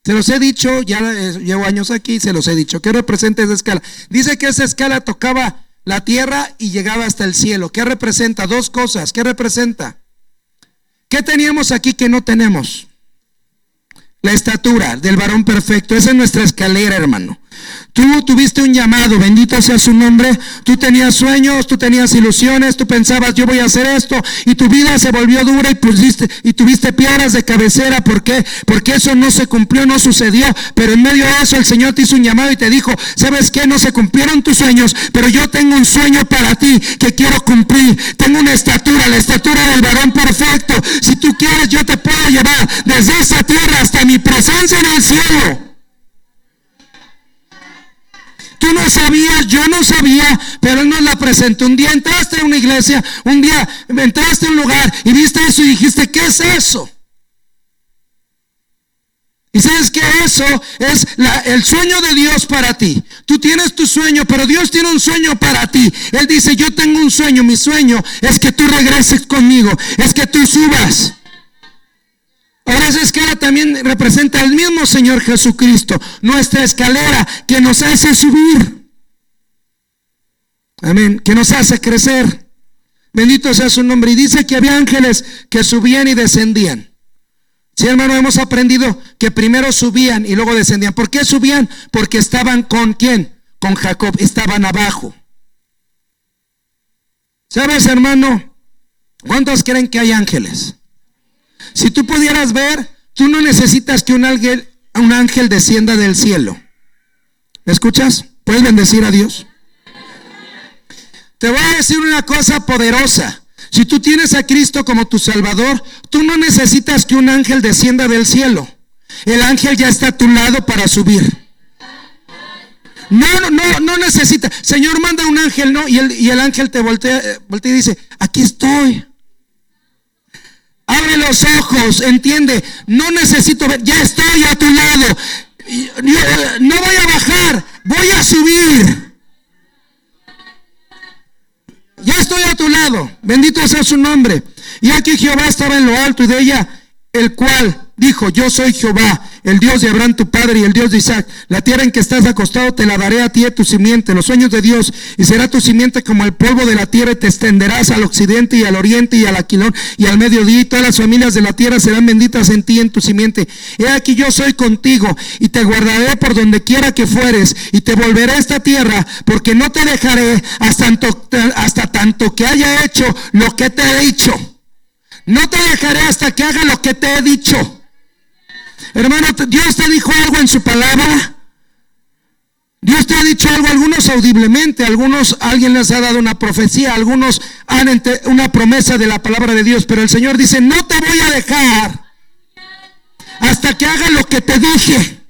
Se los he dicho, ya llevo años aquí, se los he dicho. ¿Qué representa esa escala? Dice que esa escala tocaba la tierra y llegaba hasta el cielo. ¿Qué representa? Dos cosas. ¿Qué representa? ¿Qué teníamos aquí que no tenemos? La estatura del varón perfecto. Esa es nuestra escalera, hermano. Tú tuviste un llamado, bendito sea su nombre. Tú tenías sueños, tú tenías ilusiones, tú pensabas, yo voy a hacer esto, y tu vida se volvió dura y tuviste piedras de cabecera. ¿Por qué? Porque eso no se cumplió, no sucedió. Pero en medio de eso el Señor te hizo un llamado y te dijo, ¿sabes qué? No se cumplieron tus sueños, pero yo tengo un sueño para ti que quiero cumplir. Tengo una estatura, la estatura del varón perfecto. Si tú quieres, yo te puedo llevar desde esta tierra hasta mi presencia en el cielo. Tú no sabías, yo no sabía, pero Él nos la presentó. Un día entraste a una iglesia, un día entraste a un lugar y viste eso y dijiste, ¿qué es eso? Y sabes que eso es el sueño de Dios para ti. Tú tienes tu sueño, pero Dios tiene un sueño para ti. Él dice, yo tengo un sueño, mi sueño es que tú regreses conmigo, es que tú subas. Ahora esa escala también representa al mismo Señor Jesucristo, nuestra escalera que nos hace subir. Amén, que nos hace crecer. Bendito sea su nombre. Y dice que había ángeles que subían y descendían. Sí, hermano, hemos aprendido que primero subían y luego descendían. ¿Por qué subían? Porque estaban con ¿quién? Con Jacob, estaban abajo. ¿Sabes, hermano? ¿Cuántos creen que hay ángeles? Si tú pudieras ver, tú no necesitas que un ángel descienda del cielo. ¿Me escuchas? ¿Puedes bendecir a Dios? Te voy a decir una cosa poderosa. Si tú tienes a Cristo como tu Salvador, tú no necesitas que un ángel descienda del cielo. El ángel ya está a tu lado para subir. No necesita. Señor, manda un ángel, ¿no? Y el ángel te voltea y dice, aquí estoy. Abre los ojos, entiende. No necesito ver, ya estoy a tu lado. No voy a bajar, voy a subir. Ya estoy a tu lado, bendito sea su nombre. Y aquí Jehová estaba en lo alto, y de ella el cual dijo, yo soy Jehová, el Dios de Abraham tu padre y el Dios de Isaac. La tierra en que estás acostado te la daré a ti y a tu simiente, los sueños de Dios, y será tu simiente como el polvo de la tierra, y te extenderás al occidente y al oriente y al aquilón y al mediodía, y todas las familias de la tierra serán benditas en ti y en tu simiente. He aquí yo soy contigo, y te guardaré por donde quiera que fueres, y te volveré a esta tierra, porque no te dejaré hasta tanto que haya hecho lo que te he dicho. No te dejaré hasta que haga lo que te he dicho. Hermano, Dios te dijo algo en su palabra. Dios te ha dicho algo, algunos audiblemente, alguien les ha dado una profecía, algunos han una promesa de la palabra de Dios, pero el Señor dice, no te voy a dejar hasta que haga lo que te dije.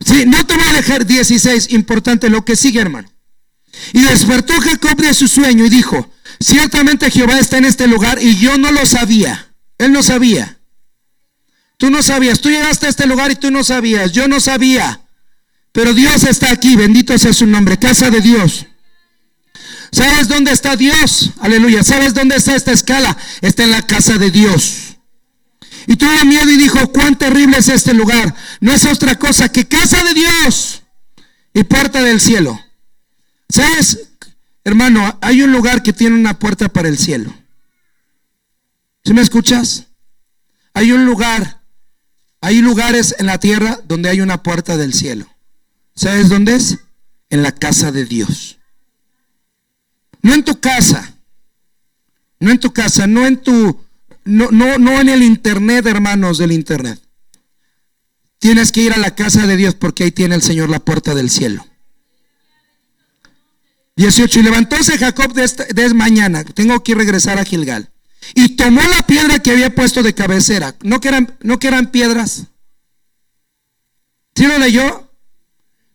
Sí, no te voy a dejar. 16, importante lo que sigue, hermano. Y despertó Jacob de su sueño y dijo, ciertamente Jehová está en este lugar, y yo no lo sabía. Él no sabía. Tú no sabías, tú llegaste a este lugar y tú no sabías, yo no sabía, pero Dios está aquí, bendito sea su nombre, casa de Dios. ¿Sabes dónde está Dios? Aleluya. ¿Sabes dónde está esta escala? Está en la casa de Dios. Y tuvo miedo y dijo, cuán terrible es este lugar, no es otra cosa que casa de Dios y puerta del cielo. ¿Sabes, hermano? Hay un lugar que tiene una puerta para el cielo. ¿Sí me escuchas? Hay lugares en la tierra donde hay una puerta del cielo. ¿Sabes dónde es? En la casa de Dios. No en tu casa. No en tu casa, no en el internet, hermanos del internet. Tienes que ir a la casa de Dios, porque ahí tiene el Señor la puerta del cielo. 18. Y levantóse Jacob de mañana. Tengo que regresar a Gilgal. Y tomó la piedra que había puesto de cabecera. ¿No que eran piedras? ¿Sí lo leyó?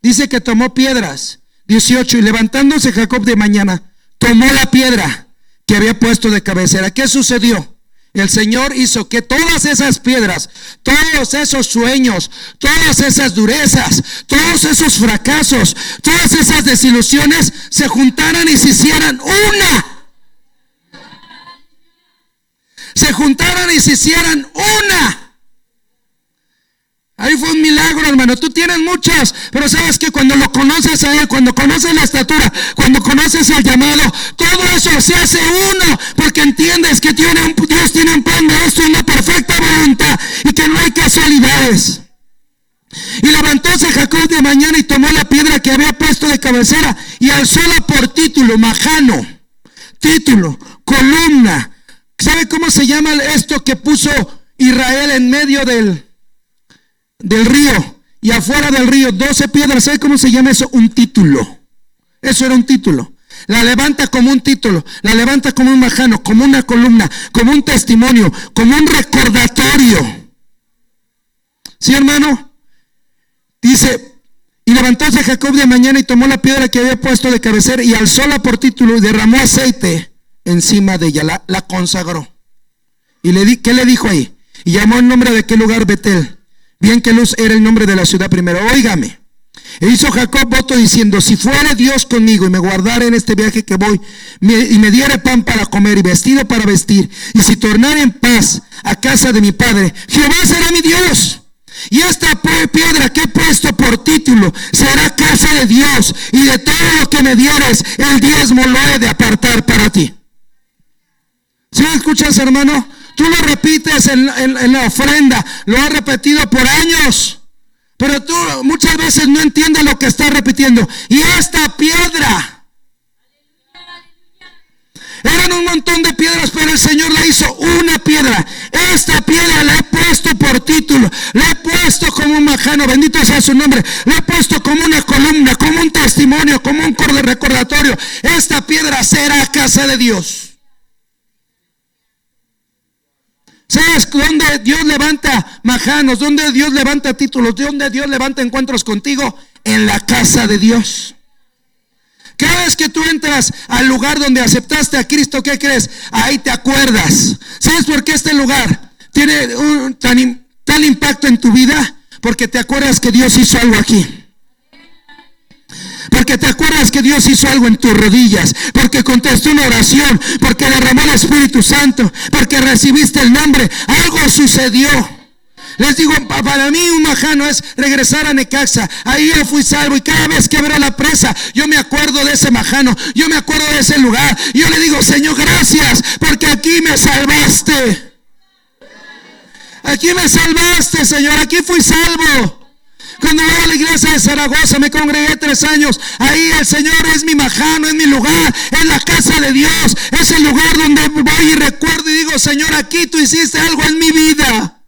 Dice que tomó piedras. 18. Y levantándose Jacob de mañana, tomó la piedra que había puesto de cabecera. ¿Qué sucedió? El Señor hizo que todas esas piedras, todos esos sueños, todas esas durezas, todos esos fracasos, todas esas desilusiones se juntaran y se hicieran una. Se juntaran y se hicieran una. Ahí fue un milagro, hermano. Tú tienes muchas, pero sabes que cuando lo conoces a Él, cuando conoces la estatura, cuando conoces el llamado, todo eso se hace uno, porque entiendes que Dios tiene un plan de esto y una perfecta voluntad, y que no hay casualidades. Y levantóse Jacob de mañana y tomó la piedra que había puesto de cabecera y alzóla por título, majano, título, columna. ¿Sabe cómo se llama esto que puso Israel en medio del río? Y afuera del río, 12 piedras. ¿Sabe cómo se llama eso? Un título. Eso era un título. La levanta como un título, la levanta como un majano, como una columna, como un testimonio, como un recordatorio. ¿Sí, hermano? Dice, y levantóse Jacob de mañana y tomó la piedra que había puesto de cabecera y alzóla por título y derramó aceite encima de ella, la consagró. Y ¿qué le dijo ahí? Y llamó el nombre de aquel lugar Betel, bien que Luz era el nombre de la ciudad primero. Óigame. E hizo Jacob voto diciendo, si fuere Dios conmigo y me guardare en este viaje que voy, y me diere pan para comer y vestido para vestir, y si tornare en paz a casa de mi padre, Jehová será mi Dios. Y esta piedra que he puesto por título será casa de Dios, y de todo lo que me dieres, el diezmo lo he de apartar para ti. ¿Sí me escuchas, hermano? Tú lo repites en la ofrenda, lo has repetido por años, pero tú muchas veces no entiendes lo que estás repitiendo. Y esta piedra Eran un montón de piedras, pero el Señor le hizo una piedra. Esta piedra la he puesto por título, la he puesto como un majano, bendito sea su nombre, la he puesto como una columna, como un testimonio, como un recordatorio. Esta piedra será casa de Dios. ¿Sabes dónde Dios levanta majanos? ¿Dónde Dios levanta títulos? ¿Dónde Dios levanta encuentros contigo? En la casa de Dios. Cada vez que tú entras al lugar donde aceptaste a Cristo, ¿qué crees? Ahí te acuerdas. ¿Sabes por qué este lugar tiene tal impacto en tu vida? Porque te acuerdas que Dios hizo algo aquí. Porque te acuerdas que Dios hizo algo en tus rodillas, porque contestó una oración, porque derramó el Espíritu Santo, porque recibiste el nombre, algo sucedió. Les digo, para mí un majano es regresar a Necaxa. Ahí yo fui salvo y cada vez que abro la presa, yo me acuerdo de ese majano, yo me acuerdo de ese lugar. Y yo le digo, Señor, gracias, porque aquí me salvaste. Aquí me salvaste, Señor, aquí fui salvo. Cuando voy a la iglesia de Zaragoza, me congregué 3 años. Ahí el Señor es mi majano, es mi lugar, es la casa de Dios. Es el lugar donde voy y recuerdo y digo, Señor, aquí tú hiciste algo en mi vida.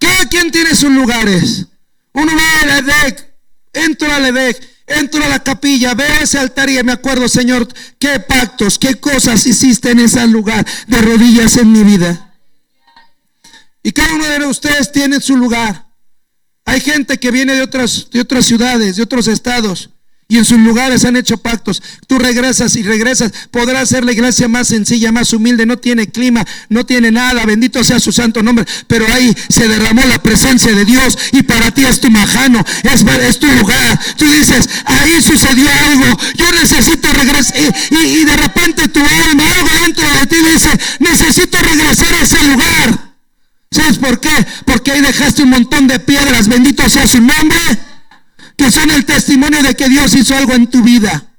Cada quien tiene sus lugares. Uno va al EDEC, entro al EDEC, entro a la capilla, veo ese altar y me acuerdo, Señor, qué pactos, qué cosas hiciste en ese lugar de rodillas en mi vida. Y cada uno de ustedes tiene su lugar. Hay gente que viene de otras ciudades, de otros estados, y en sus lugares han hecho pactos. Tú regresas y regresas. Podrá ser la iglesia más sencilla, más humilde, no tiene clima, no tiene nada, bendito sea su santo nombre, pero ahí se derramó la presencia de Dios y para ti es tu majano, es tu lugar. Tú dices, ahí sucedió algo, yo necesito regresar, y de repente tu alma, algo dentro de ti dice, necesito regresar a ese lugar. ¿Sabes por qué? Porque ahí dejaste un montón de piedras, bendito sea su nombre, que son el testimonio de que Dios hizo algo en tu vida.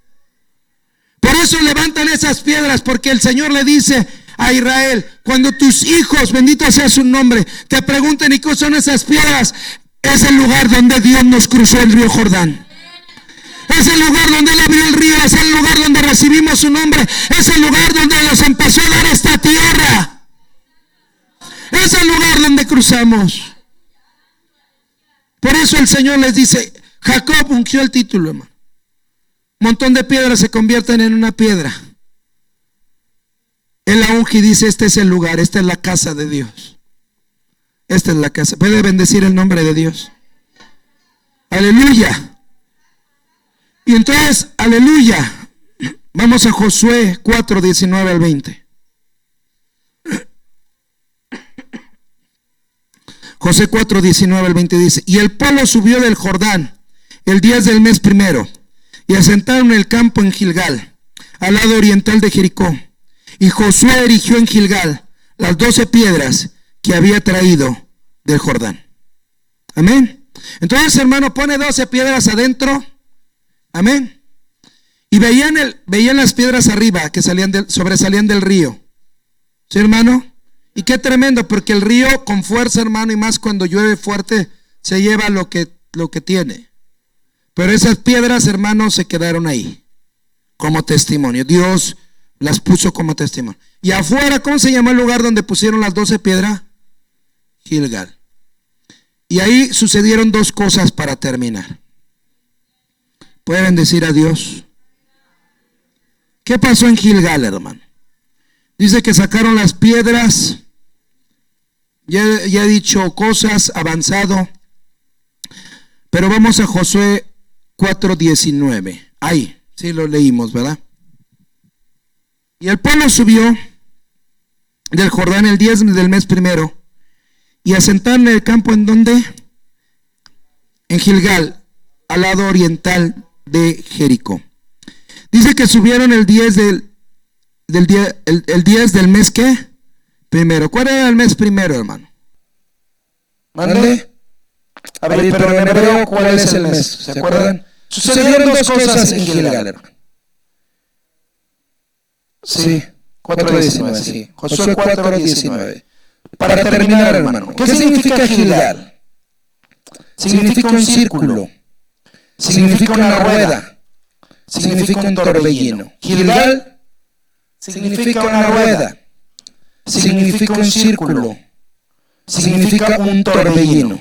Por eso levantan esas piedras, porque el Señor le dice a Israel, cuando tus hijos, bendito sea su nombre, te pregunten, ¿y qué son esas piedras? Es el lugar donde Dios nos cruzó el río Jordán. Es el lugar donde Él abrió el río, es el lugar donde recibimos su nombre, es el lugar donde nos empezó a dar esta tierra. Es el lugar donde cruzamos. Por eso el Señor les dice, Jacob ungió el título, hermano. Un montón de piedras se convierten en una piedra. Él la unge y dice, este es el lugar, esta es la casa de Dios. Esta es la casa. ¿Puede bendecir el nombre de Dios? Aleluya. Y entonces, aleluya. Vamos a Josué 4, 19 al 20. Josué 4, 19 al 20 dice, y el pueblo subió del Jordán el 10 del mes primero, y asentaron el campo en Gilgal, al lado oriental de Jericó. Y Josué erigió en Gilgal las 12 piedras que había traído del Jordán. Amén. Entonces, hermano, pone 12 piedras adentro. Amén. Y veían las piedras arriba que sobresalían del río. ¿Sí, hermano? Y qué tremendo, porque el río con fuerza, hermano, y más cuando llueve fuerte, se lleva lo que tiene. Pero esas piedras, hermano, se quedaron ahí como testimonio. Dios las puso como testimonio. Y afuera, ¿cómo se llama el lugar donde pusieron las 12 piedras? Gilgal. Y ahí sucedieron 2 cosas para terminar. ¿Pueden decir a Dios? ¿Qué pasó en Gilgal, hermano? Dice que sacaron las piedras. Ya he dicho cosas, avanzado. Pero vamos a Josué 4:19. Ahí, sí lo leímos, ¿verdad? Y el pueblo subió del Jordán el 10 del mes primero, y asentaron en el campo, ¿en dónde? En Gilgal, al lado oriental de Jericó. Dice que subieron el 10 el 10 del mes, ¿qué? Primero. ¿Cuál era el mes primero, hermano? ¿Mande? A ver, pero en hebreo, ¿cuál es el mes? ¿Se acuerdan? Sucedieron 2 cosas en Gilgal, hermano. Sí, 4:19, sí. Josué 4:19. Para terminar, hermano, ¿qué significa Gilgal? Significa un círculo, significa una rueda, significa un torbellino. Gilgal significa una rueda, significa un círculo, significa un torbellino,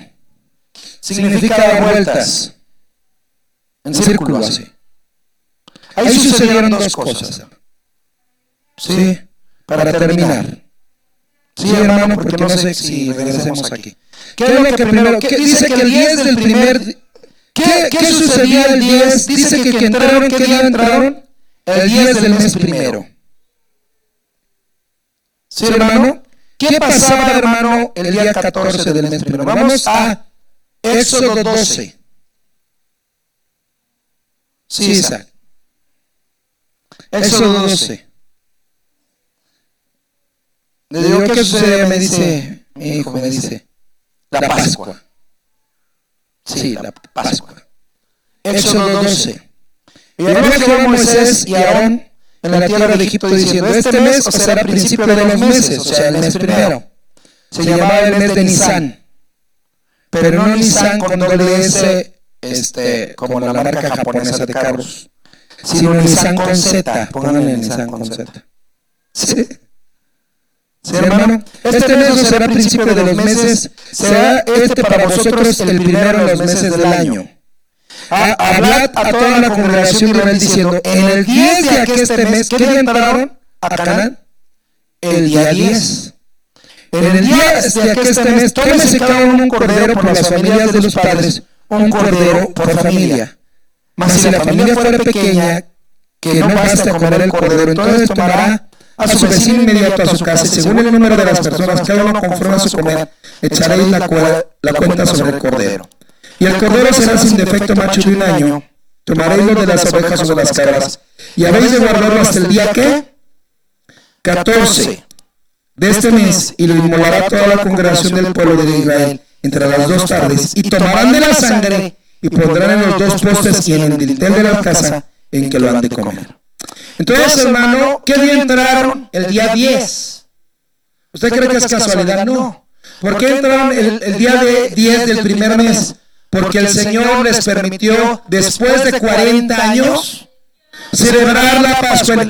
significa dar vueltas en círculo así. Ahí sucedieron dos cosas. Sí, para terminar. Sí, hermano, porque no sé si regresemos aquí. ¿Qué es lo que primero? Dice que el 10 del primer... ¿Qué sucedía el 10? Dice que entraron, ¿qué día entraron? El 10 del mes primero. ¿Sí, hermano? ¿Qué pasaba, hermano, el día 14 del mes primero? Vamos a Éxodo 12. Sí, Isaac. Éxodo 12. Le digo, ¿qué sucede? Me dice, mi hijo me dice, la Pascua. Sí, la Pascua. Éxodo 12. Y habló Jehová a Moisés y a Aarón en la tierra de Egipto diciendo, este mes os será principio de los meses, o sea, el mes primero. Se llamaba el mes de Nisán. Pero no Nisán con doble S, como la marca japonesa de carros, sino Nisán con Z. Pónganle Nisán con Z. ¿Sí? ¿Sí, hermano? Este mes os será principio de los meses, será para vosotros el primero de los meses del año. Hablad a toda la congregación de Israel diciendo, en el 10 de aqueste mes, ¿qué día entraron a Canaán? El día 10. En el día de aqueste mes, tómese cada uno un cordero por las familias de los padres, un cordero por familia. Mas si la familia fuera pequeña, que no basta comer el cordero, entonces tomará a su vecino inmediato a su casa, y según el número de las personas, cada uno conforme a su comer, echaréis la cuenta sobre el cordero. Y el cordero será sin defecto macho de un año. Tomaréis lo de las ovejas o de las cabras, y habéis de guardarlo hasta el día ¿qué? 14 de este mes, y lo inmolará toda la congregación del pueblo de Israel entre las 2 tardes, y tomarán de la sangre, y pondrán en los 2 postes y en el dintel de la casa en que lo han de comer. Entonces, hermano, ¿qué día entraron? El día 10. ¿Usted cree que es casualidad? No. ¿Por qué entraron el día 10 del primer mes? Porque el Señor les permitió, después de 40 años, celebrar la Pascua.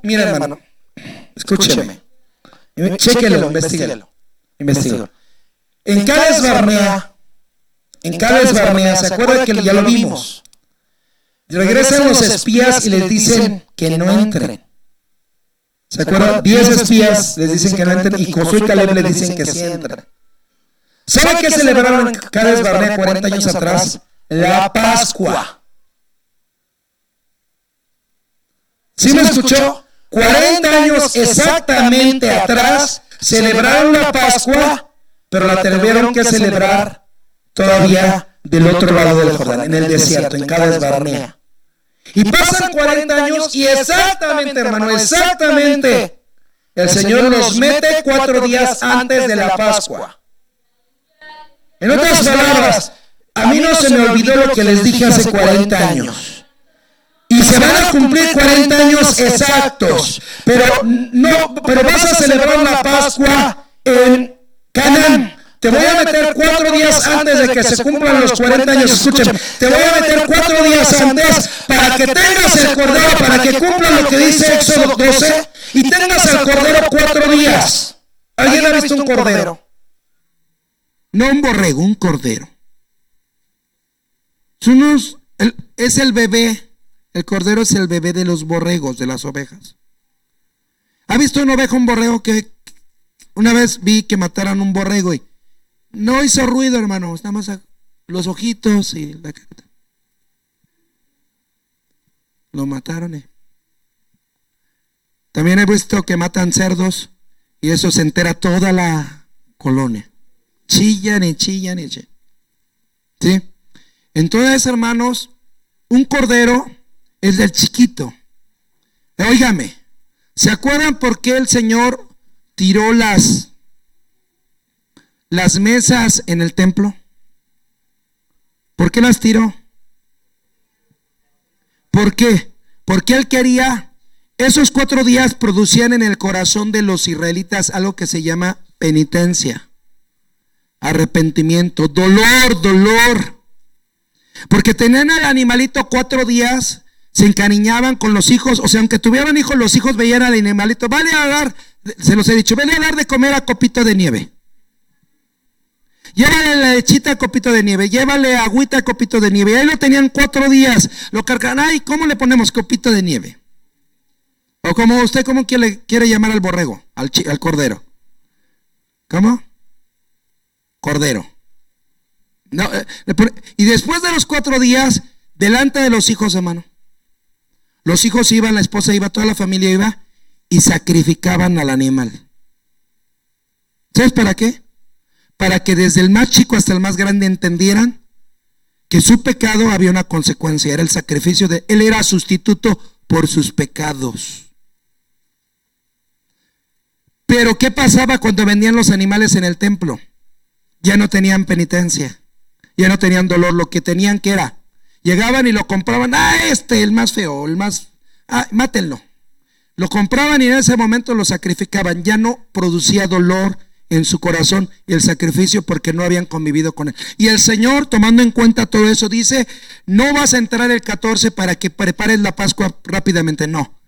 Mira, hermano, escúcheme. Chéquelo, investíguelo. En Cades Barnea, ¿se acuerda que ya lo vimos? Regresan los espías y les dicen que no entren. ¿Se acuerdan? 10 espías les dicen que no entren y Josué y Caleb les dicen que sí entren. ¿Saben qué celebraron en Cades Barnea 40 años atrás? La Pascua. ¿Sí me escuchó? 40 años exactamente atrás celebraron la Pascua, pero la tuvieron que celebrar todavía del otro lado del Jordán, en el desierto, en Cades Barnea. Y pasan 40 años y exactamente, hermano, exactamente, el Señor los mete 4 días antes de la Pascua. En otras palabras, a mí no se me olvidó lo que les dije hace 40 años. Y se van a cumplir 40 años exactos. Pero vas a celebrar la Pascua en Canaán. Te voy a meter 4 días antes de que se cumplan los 40 años. Escúchame, te voy a meter 4 días antes para que tengas el cordero, para que cumpla lo que dice Éxodo 12 y tengas el cordero 4 días. ¿Alguien ha visto un cordero? No un borrego, un cordero. Es el bebé. El cordero es el bebé de los borregos, de las ovejas. ¿Ha visto una oveja, un borrego? Que una vez vi que mataron un borrego y no hizo ruido, hermano, nada más los ojitos y la cara. Lo mataron. También he visto que matan cerdos y eso se entera toda la colonia. Chillan y chillan y chillan. ¿Sí? Entonces, hermanos, un cordero es del chiquito. Óigame, ¿se acuerdan por qué el Señor tiró las mesas en el templo? ¿Por qué las tiró? ¿Por qué? Porque Él quería, esos 4 días producían en el corazón de los israelitas algo que se llama penitencia, arrepentimiento, dolor. Porque tenían al animalito 4 días se encariñaban con los hijos, o sea, aunque tuvieran hijos, los hijos veían al animalito, vale a dar, se los he dicho, vale a dar de comer a copito de nieve. Llévale la lechita a copito de nieve, llévale agüita a copito de nieve. Y ahí lo tenían 4 días, lo cargaban. Ay, ¿cómo le ponemos copito de nieve? O como usted, ¿cómo quiere llamar al borrego, al cordero? ¿Cómo? Cordero. No, y después de los 4 días, delante de los hijos, hermano, los hijos iban, la esposa iba, toda la familia iba y sacrificaban al animal. ¿Sabes para qué? Para que desde el más chico hasta el más grande entendieran que su pecado había una consecuencia, era el sacrificio de él, era sustituto por sus pecados. Pero ¿qué pasaba cuando vendían los animales en el templo? Ya no tenían penitencia, ya no tenían dolor, lo que tenían que era, llegaban y lo compraban, el más feo, mátenlo. Lo compraban y en ese momento lo sacrificaban, ya no producía dolor en su corazón el sacrificio porque no habían convivido con él. Y el Señor, tomando en cuenta todo eso, dice, no vas a entrar el 14 para que prepares la Pascua rápidamente, no.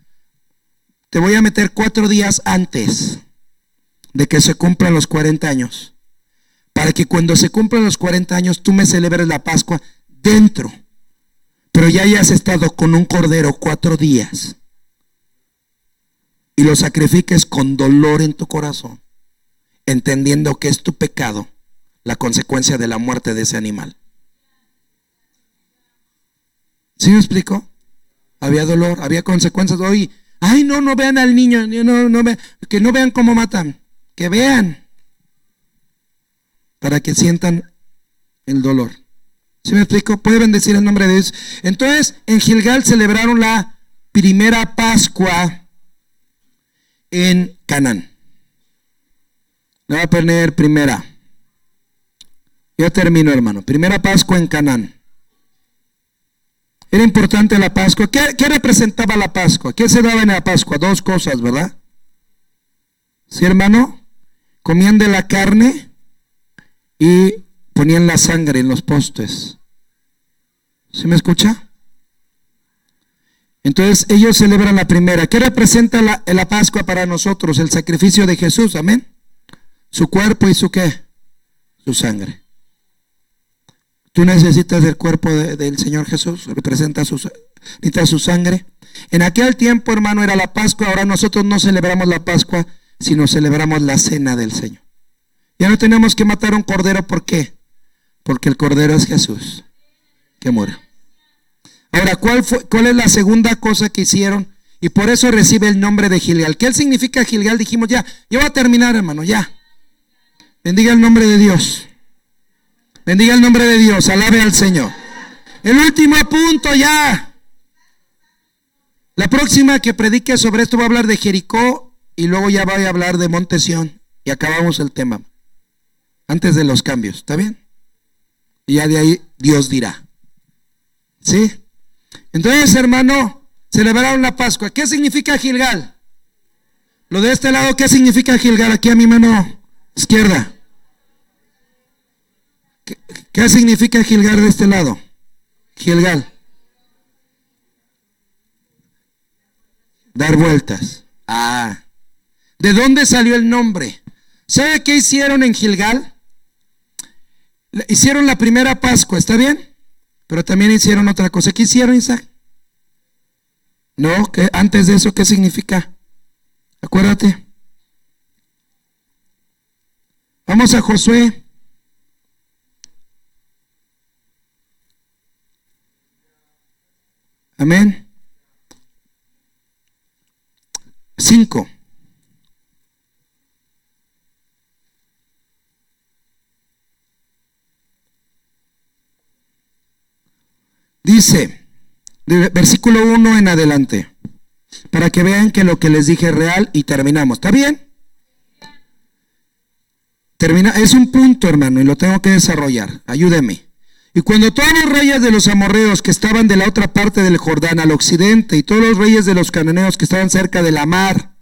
Te voy a meter 4 días antes de que se cumplan los 40 años, para que cuando se cumplan los 40 años tú me celebres la Pascua dentro, pero ya hayas estado con un cordero 4 días y lo sacrifiques con dolor en tu corazón, entendiendo que es tu pecado la consecuencia de la muerte de ese animal. ¿Sí me explico? Había dolor, había consecuencias. Hoy, no vean al niño, que no vean cómo matan, que vean, para que sientan el dolor. ¿Sí me explico? Puede bendecir el nombre de Dios. Entonces, en Gilgal celebraron la primera Pascua en Canaán. Le voy a poner primera. Ya termino, hermano. Primera Pascua en Canaán. Era importante la Pascua. ¿Qué representaba la Pascua? ¿Qué se daba en la Pascua? 2 cosas, ¿verdad? ¿Sí, hermano? Comían de la carne y ponían la sangre en los postes. ¿Sí me escucha? Entonces ellos celebran la primera. ¿Qué representa la Pascua para nosotros? El sacrificio de Jesús, amén. Su cuerpo y su ¿qué? Su sangre. Tú necesitas el cuerpo del Señor Jesús, necesitas su sangre. En aquel tiempo, hermano, era la Pascua. Ahora nosotros no celebramos la Pascua, sino celebramos la cena del Señor. Ya no tenemos que matar un cordero, ¿por qué? Porque el cordero es Jesús, que muere. Ahora, ¿cuál es la segunda cosa que hicieron? Y por eso recibe el nombre de Gilgal. ¿Qué significa Gilgal? Dijimos ya voy a terminar, hermano, ya. Bendiga el nombre de Dios. Bendiga el nombre de Dios, alabe al Señor. El último punto ya. La próxima que predique sobre esto va a hablar de Jericó y luego ya voy a hablar de Monte Sión y acabamos el tema. Antes de los cambios, ¿está bien? Y ya de ahí Dios dirá. ¿Sí? Entonces, hermano, celebraron la Pascua. ¿Qué significa Gilgal? Lo de este lado, ¿qué significa Gilgal? Aquí a mi mano izquierda. ¿Qué significa Gilgal de este lado? Gilgal. Dar vueltas. ¿De dónde salió el nombre? ¿Sabe qué hicieron en Gilgal? Hicieron la primera Pascua, ¿está bien? Pero también hicieron otra cosa. ¿Qué hicieron, Isaac? No, que antes de eso, ¿qué significa? Acuérdate. Vamos a Josué. Amén. 5. Dice, de versículo 1 en adelante, para que vean que lo que les dije es real y terminamos. ¿Está bien? Es un punto, hermano, y lo tengo que desarrollar. Ayúdeme. Y cuando todos los reyes de los amorreos que estaban de la otra parte del Jordán al occidente y todos los reyes de los cananeos que estaban cerca de la mar,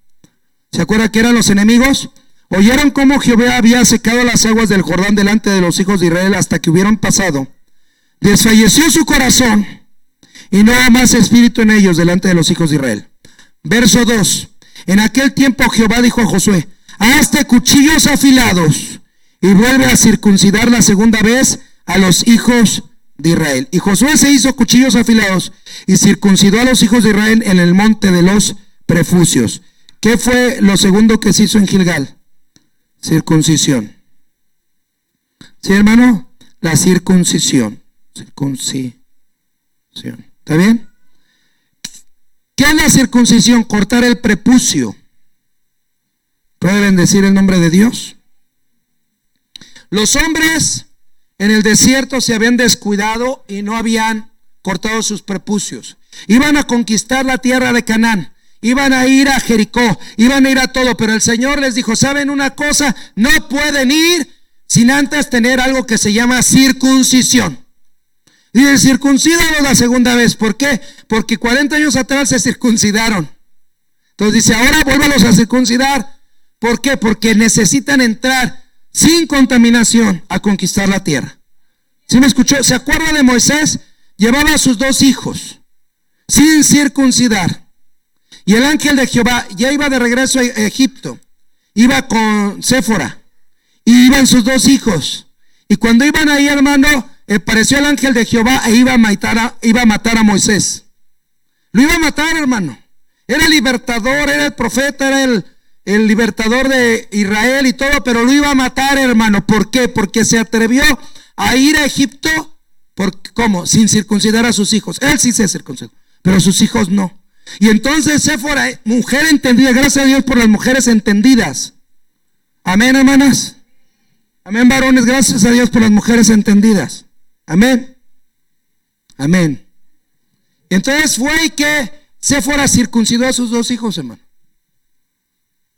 ¿se acuerdan que eran los enemigos? Oyeron cómo Jehová había secado las aguas del Jordán delante de los hijos de Israel hasta que hubieron pasado. Desfalleció su corazón y no más espíritu en ellos delante de los hijos de Israel. Verso 2. En aquel tiempo Jehová dijo a Josué: hazte cuchillos afilados y vuelve a circuncidar la segunda vez a los hijos de Israel. Y Josué se hizo cuchillos afilados y circuncidó a los hijos de Israel en el monte de los prepucios. ¿Qué fue lo segundo que se hizo en Gilgal? Circuncisión. ¿Sí, hermano? La circuncisión. Circuncisión. ¿Está bien? ¿Qué es la circuncisión? Cortar el prepucio. ¿Puede bendecir el nombre de Dios? Los hombres en el desierto se habían descuidado y no habían cortado sus prepucios. Iban a conquistar la tierra de Canaán, iban a ir a Jericó, iban a ir a todo, pero el Señor les dijo: ¿saben una cosa? No pueden ir sin antes tener algo que se llama circuncisión. Y el circuncídalo la segunda vez. ¿Por qué? Porque 40 años atrás se circuncidaron. Entonces dice: ahora vuélvalos a circuncidar. ¿Por qué? Porque necesitan entrar sin contaminación a conquistar la tierra. ¿Sí me escuchó? ¿Se acuerda de Moisés? Llevaba a sus 2 hijos sin circuncidar. Y el ángel de Jehová ya iba de regreso a Egipto. Iba con Séfora. Y iban sus 2 hijos. Y cuando iban ahí, hermano, apareció el ángel de Jehová e iba a matar a Moisés. Lo iba a matar, hermano. Era el libertador, era el profeta, era el libertador de Israel y todo, pero lo iba a matar, hermano. ¿Por qué? Porque se atrevió a ir a Egipto. ¿Cómo? Sin circuncidar a sus hijos. Él sí se circuncidó, pero sus hijos no. Y entonces Séfora, mujer entendida, gracias a Dios por las mujeres entendidas. Amén, hermanas. Amén, varones, gracias a Dios por las mujeres entendidas. Amén. Amén. Entonces fue que Séfora circuncidó a sus 2 hijos, hermano.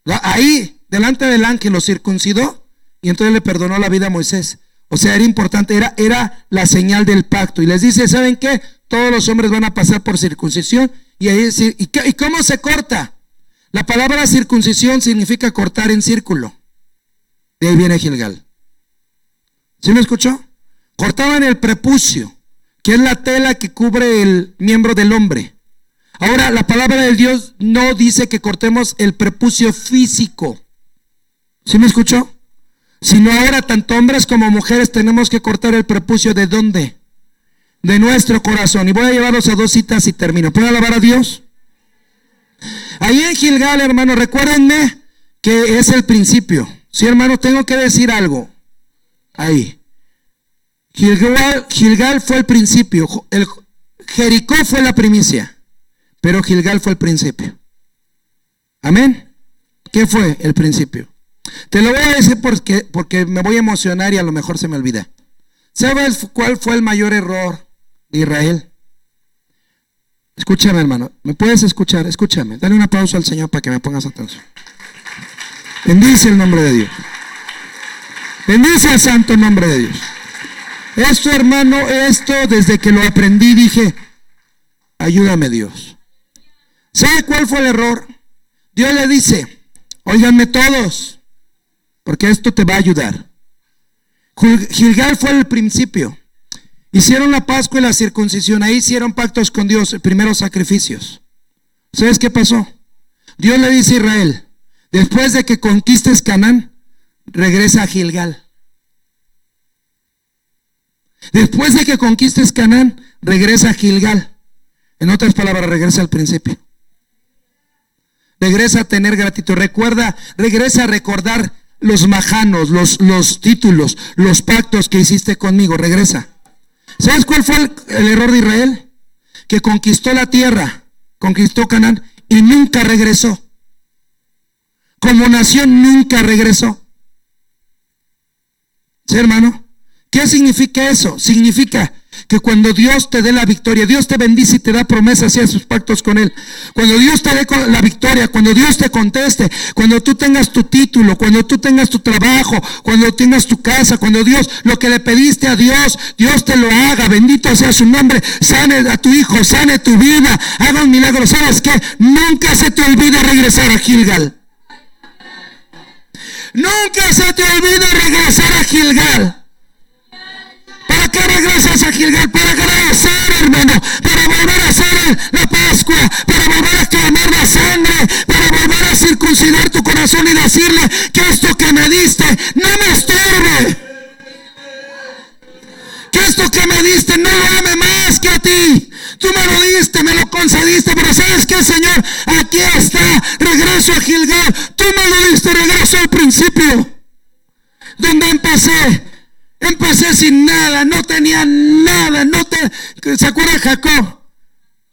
Ahí, delante del ángel, lo circuncidó y entonces le perdonó la vida a Moisés. O sea, era importante, era la señal del pacto. Y les dice: ¿saben qué? Todos los hombres van a pasar por circuncisión. Y ahí dice: ¿y cómo se corta? La palabra circuncisión significa cortar en círculo. De ahí viene Gilgal. ¿Sí me escuchó? Cortaban el prepucio, que es la tela que cubre el miembro del hombre. Ahora, la palabra de Dios no dice que cortemos el prepucio físico. ¿Sí me escuchó? Sino ahora tanto hombres como mujeres tenemos que cortar el prepucio. ¿De dónde? De nuestro corazón. Y voy a llevarlos a 2 citas y termino. ¿Puedo alabar a Dios? Ahí en Gilgal, hermano, recuérdenme que es el principio. Sí, hermano, tengo que decir algo. Ahí. Gilgal fue el principio. Jericó fue la primicia, pero Gilgal fue el principio. Amén. ¿Qué fue el principio? Te lo voy a decir porque me voy a emocionar y a lo mejor se me olvida. ¿Sabes cuál fue el mayor error de Israel? Escúchame, hermano. ¿Me puedes escuchar? Escúchame. Dale un aplauso al Señor para que me pongas atención. Bendice el nombre de Dios. Bendice el santo nombre de Dios. Esto, hermano, desde que lo aprendí dije: ayúdame, Dios. ¿Sabe cuál fue el error? Dios le dice: óiganme todos, porque esto te va a ayudar. Gilgal fue el principio. Hicieron la Pascua y la circuncisión. Ahí hicieron pactos con Dios, primeros sacrificios. ¿Sabes qué pasó? Dios le dice a Israel: después de que conquistes Canaán, regresa a Gilgal. Después de que conquistes Canaán, regresa a Gilgal. En otras palabras, regresa al principio. Regresa a tener gratitud. Regresa a recordar los majanos, los títulos, los pactos que hiciste conmigo. Regresa. ¿Sabes cuál fue el error de Israel? Que conquistó la tierra, conquistó Canaán y nunca regresó. Como nación nunca regresó. ¿Sí, hermano? ¿Qué significa eso? Significa que cuando Dios te dé la victoria, Dios te bendice y te da promesas y hace sus pactos con Él. Cuando Dios te dé la victoria, cuando Dios te conteste, cuando tú tengas tu título, cuando tú tengas tu trabajo, cuando tengas tu casa, cuando Dios, lo que le pediste a Dios, Dios te lo haga. Bendito sea su nombre. Sane a tu hijo, sane tu vida, haga un milagro. ¿Sabes qué? Nunca se te olvide regresar a Gilgal. Nunca se te olvide regresar a Gilgal. ¿Para qué regresas a Gilgal? Para agradecer, hermano, para volver a decirle que esto que me diste no me estorbe. Que esto que me diste no lo ame más que a ti. Tú me lo diste, me lo concediste, pero ¿sabes qué, Señor? Aquí está, regreso a Gilgal. Tú me lo diste, regreso al principio. Donde empecé sin nada, no tenía nada. ¿Se acuerda de Jacob?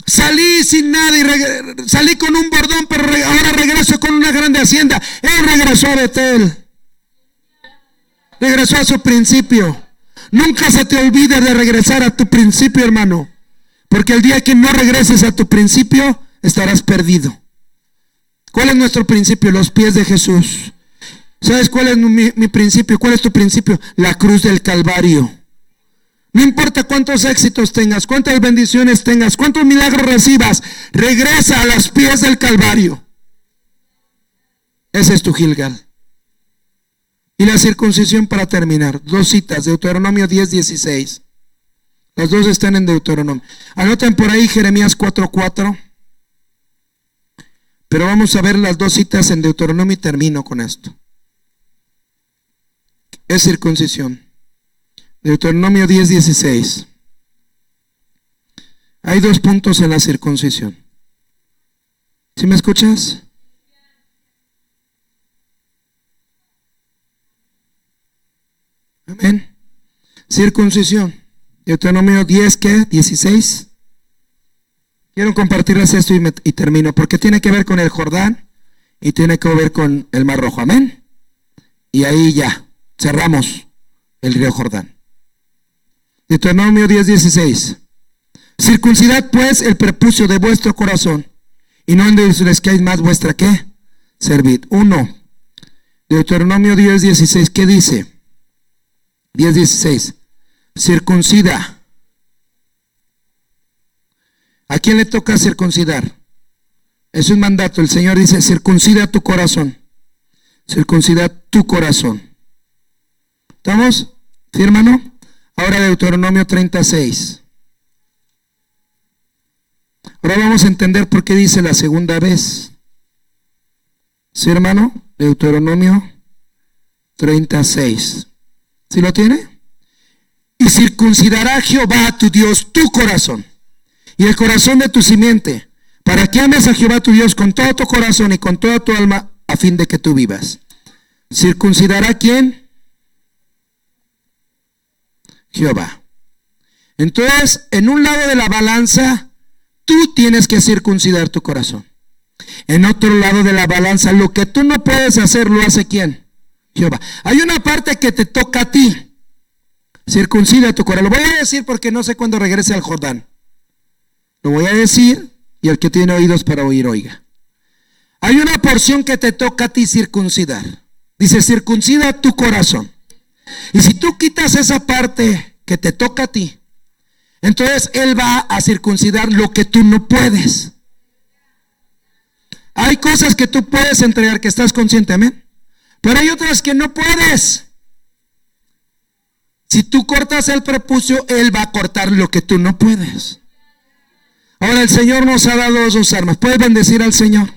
Salí sin nada y salí con un bordón, pero ahora regreso con una grande hacienda. Él regresó a Betel. Regresó a su principio. Nunca se te olvide de regresar a tu principio, hermano. Porque el día que no regreses a tu principio, estarás perdido. ¿Cuál es nuestro principio? Los pies de Jesús. ¿Sabes cuál es mi principio? ¿Cuál es tu principio? La cruz del Calvario. No importa cuántos éxitos tengas, cuántas bendiciones tengas, cuántos milagros recibas, regresa a los pies del Calvario. Ese es tu Gilgal. Y la circuncisión, para terminar, 2 citas, Deuteronomio 10:16. Las 2 están en Deuteronomio. Anoten por ahí Jeremías 4:4. Pero vamos a ver las 2 citas en Deuteronomio y termino con esto. Es circuncisión. Deuteronomio 10:16. Hay 2 puntos en la circuncisión. ¿Sí me escuchas? Amén. Circuncisión. Deuteronomio 10, ¿qué? 16. Quiero compartirles esto y termino, porque tiene que ver con el Jordán y tiene que ver con el Mar Rojo. Amén. Y ahí ya cerramos el río Jordán. Deuteronomio 10:16. Circuncidad pues el prepucio de vuestro corazón y no endurezcáis más vuestra ¿qué? Servid. 1. Deuteronomio 10:16. ¿Qué dice? 10:16. Circuncida. ¿A quién le toca circuncidar? Es un mandato. El Señor dice: circuncida tu corazón. Circuncida tu corazón. ¿Estamos? ¿Sí, hermano? Ahora Deuteronomio 36. Ahora vamos a entender por qué dice la segunda vez. ¿Sí, hermano? Deuteronomio 36. ¿Sí lo tiene? Y circuncidará Jehová tu Dios tu corazón y el corazón de tu simiente, para que ames a Jehová tu Dios con todo tu corazón y con toda tu alma, a fin de que tú vivas. ¿Circuncidará quién? Jehová. Entonces, en un lado de la balanza, tú tienes que circuncidar tu corazón. En otro lado de la balanza, lo que tú no puedes hacer, ¿lo hace quién? Jehová. Hay una parte que te toca a ti. Circuncida tu corazón. Lo voy a decir porque no sé cuándo regrese al Jordán. Lo voy a decir y el que tiene oídos para oír, oiga. Hay una porción que te toca a ti circuncidar. Dice: circuncida tu corazón. Y si tú quitas esa parte que te toca a ti, entonces Él va a circuncidar lo que tú no puedes. Hay cosas que tú puedes entregar, que estás consciente, amén. Pero hay otras que no puedes. Si tú cortas el prepucio, Él va a cortar lo que tú no puedes. Ahora el Señor nos ha dado 2 armas. ¿Puedes bendecir al Señor?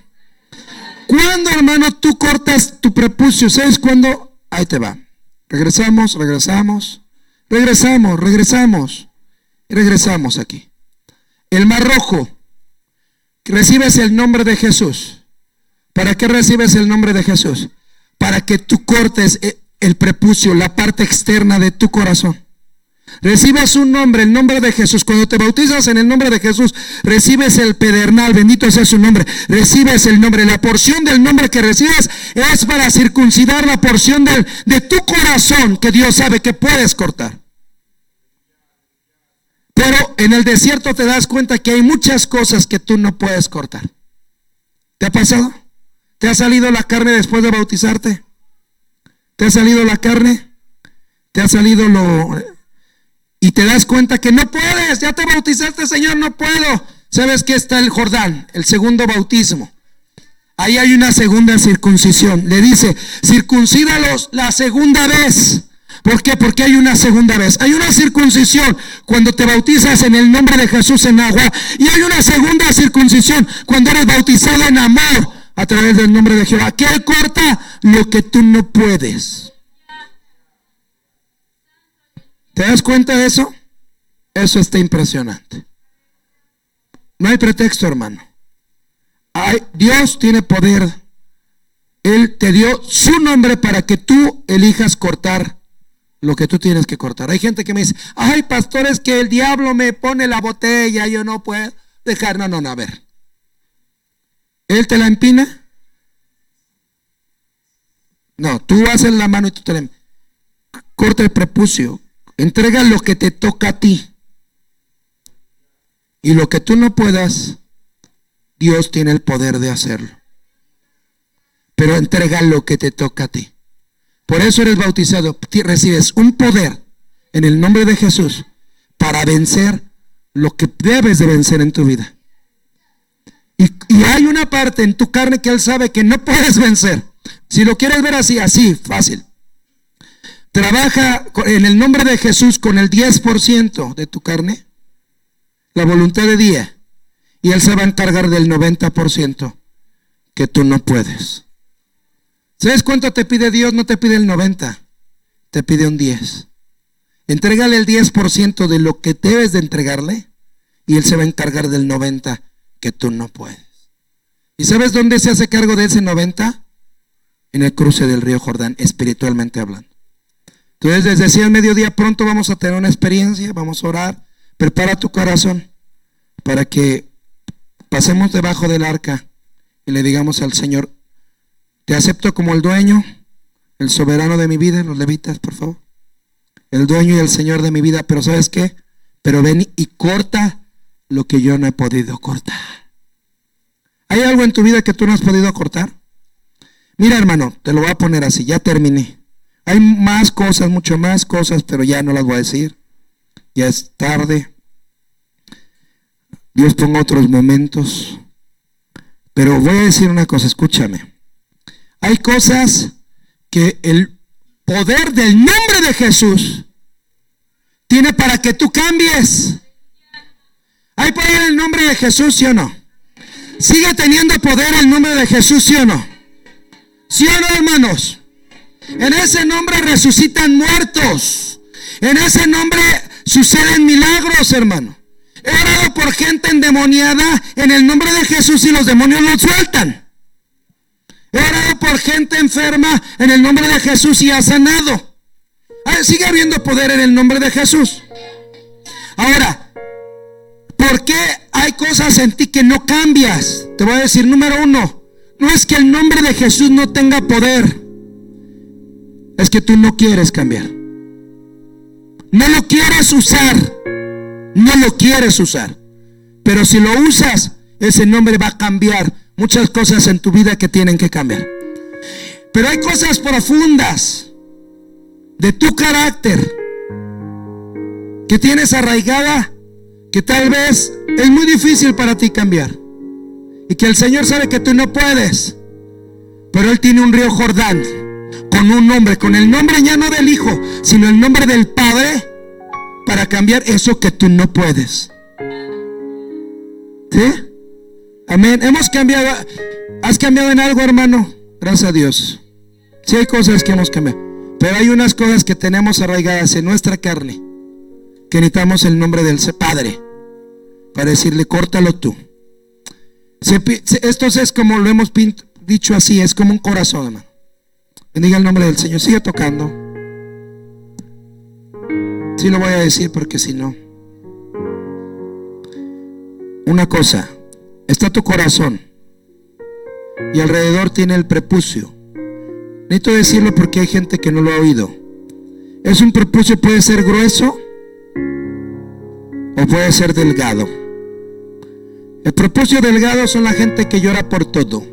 ¿Cuándo, hermano, tú cortas tu prepucio? ¿Sabes cuándo? Ahí te va. Regresamos aquí. El Mar Rojo. Recibes el nombre de Jesús. ¿Para qué recibes el nombre de Jesús? Para que tú cortes el prepucio, la parte externa de tu corazón. Recibes un nombre, el nombre de Jesús. Cuando te bautizas en el nombre de Jesús, recibes el pedernal, bendito sea su nombre. Recibes el nombre, la porción del nombre que recibes es para circuncidar la porción de tu corazón que Dios sabe que puedes cortar. Pero en el desierto te das cuenta que hay muchas cosas que tú no puedes cortar. ¿Te ha pasado? ¿Te ha salido la carne después de bautizarte? ¿Te ha salido la carne? ¿Te ha salido y te das cuenta que no puedes? Ya te bautizaste, Señor, no puedo. ¿Sabes qué? Está el Jordán, el segundo bautismo. Ahí hay una segunda circuncisión. Le dice: circuncídalos la segunda vez. ¿Por qué? Porque hay una segunda vez. Hay una circuncisión cuando te bautizas en el nombre de Jesús en agua, y hay una segunda circuncisión cuando eres bautizado en amor a través del nombre de Jehová, que Él corta lo que tú no puedes. ¿Te das cuenta de eso? Eso está impresionante. No hay pretexto, hermano. Dios tiene poder. Él te dio su nombre para que tú elijas cortar lo que tú tienes que cortar. Hay gente que me dice, ay, pastor, es que el diablo me pone la botella, yo no puedo dejar. No, a ver. ¿Él te la empina? No, tú haces la mano y tú te la corta el prepucio. Entrega lo que te toca a ti. Y lo que tú no puedas, Dios tiene el poder de hacerlo. Pero entrega lo que te toca a ti. Por eso eres bautizado. Recibes un poder en el nombre de Jesús para vencer lo que debes de vencer en tu vida. Y hay una parte en tu carne que Él sabe que no puedes vencer. Si lo quieres ver así, fácil. Trabaja en el nombre de Jesús con el 10% de tu carne, la voluntad de día, y Él se va a encargar del 90% que tú no puedes. ¿Sabes cuánto te pide Dios? No te pide el 90, te pide un 10. Entrégale el 10% de lo que debes de entregarle y Él se va a encargar del 90% que tú no puedes. ¿Y sabes dónde se hace cargo de ese 90%? En el cruce del río Jordán, espiritualmente hablando. Entonces, desde decía el mediodía, pronto vamos a tener una experiencia, vamos a orar. Prepara tu corazón para que pasemos debajo del arca y le digamos al Señor, te acepto como el dueño, el soberano de mi vida. Los levitas, por favor. El dueño y el Señor de mi vida. Pero ¿sabes qué? Pero ven y corta lo que yo no he podido cortar. ¿Hay algo en tu vida que tú no has podido cortar? Mira, hermano, te lo voy a poner así, ya terminé. Hay más cosas, mucho más cosas, pero ya no las voy a decir. Ya es tarde. Dios ponga otros momentos. Pero voy a decir una cosa, escúchame. Hay cosas que el poder del nombre de Jesús tiene para que tú cambies. ¿Hay poder en el nombre de Jesús, sí o no? ¿Sigue teniendo poder el nombre de Jesús, sí o no? ¿Sí o no, hermanos? En ese nombre resucitan muertos. En ese nombre suceden milagros, hermano. He orado por gente endemoniada en el nombre de Jesús y los demonios los sueltan. He orado por gente enferma en el nombre de Jesús y ha sanado. Sigue habiendo poder en el nombre de Jesús. Ahora, ¿por qué hay cosas en ti que no cambias? Te voy a decir, número uno, no es que el nombre de Jesús no tenga poder. Es que tú no quieres cambiar. No lo quieres usar. No lo quieres usar. Pero si lo usas, ese nombre va a cambiar muchas cosas en tu vida que tienen que cambiar. Pero hay cosas profundas de tu carácter que tienes arraigada, que tal vez es muy difícil para ti cambiar. Y que el Señor sabe que tú no puedes. Pero Él tiene un río Jordán con un nombre, con el nombre ya no del Hijo, sino el nombre del Padre, para cambiar eso que tú no puedes. ¿Sí? Amén. Hemos cambiado. ¿Has cambiado en algo, hermano? Gracias a Dios. Sí hay cosas que hemos cambiado, pero hay unas cosas que tenemos arraigadas en nuestra carne, que necesitamos el nombre del Padre para decirle, córtalo tú. Esto es como lo hemos dicho así, es como un corazón, hermano. Bendiga el nombre del Señor. Sigue tocando. Sí lo voy a decir porque si no. Una cosa, está tu corazón y alrededor tiene el prepucio. Necesito decirlo porque hay gente que no lo ha oído. Es un prepucio, puede ser grueso o puede ser delgado. El prepucio delgado son la gente que llora por todo.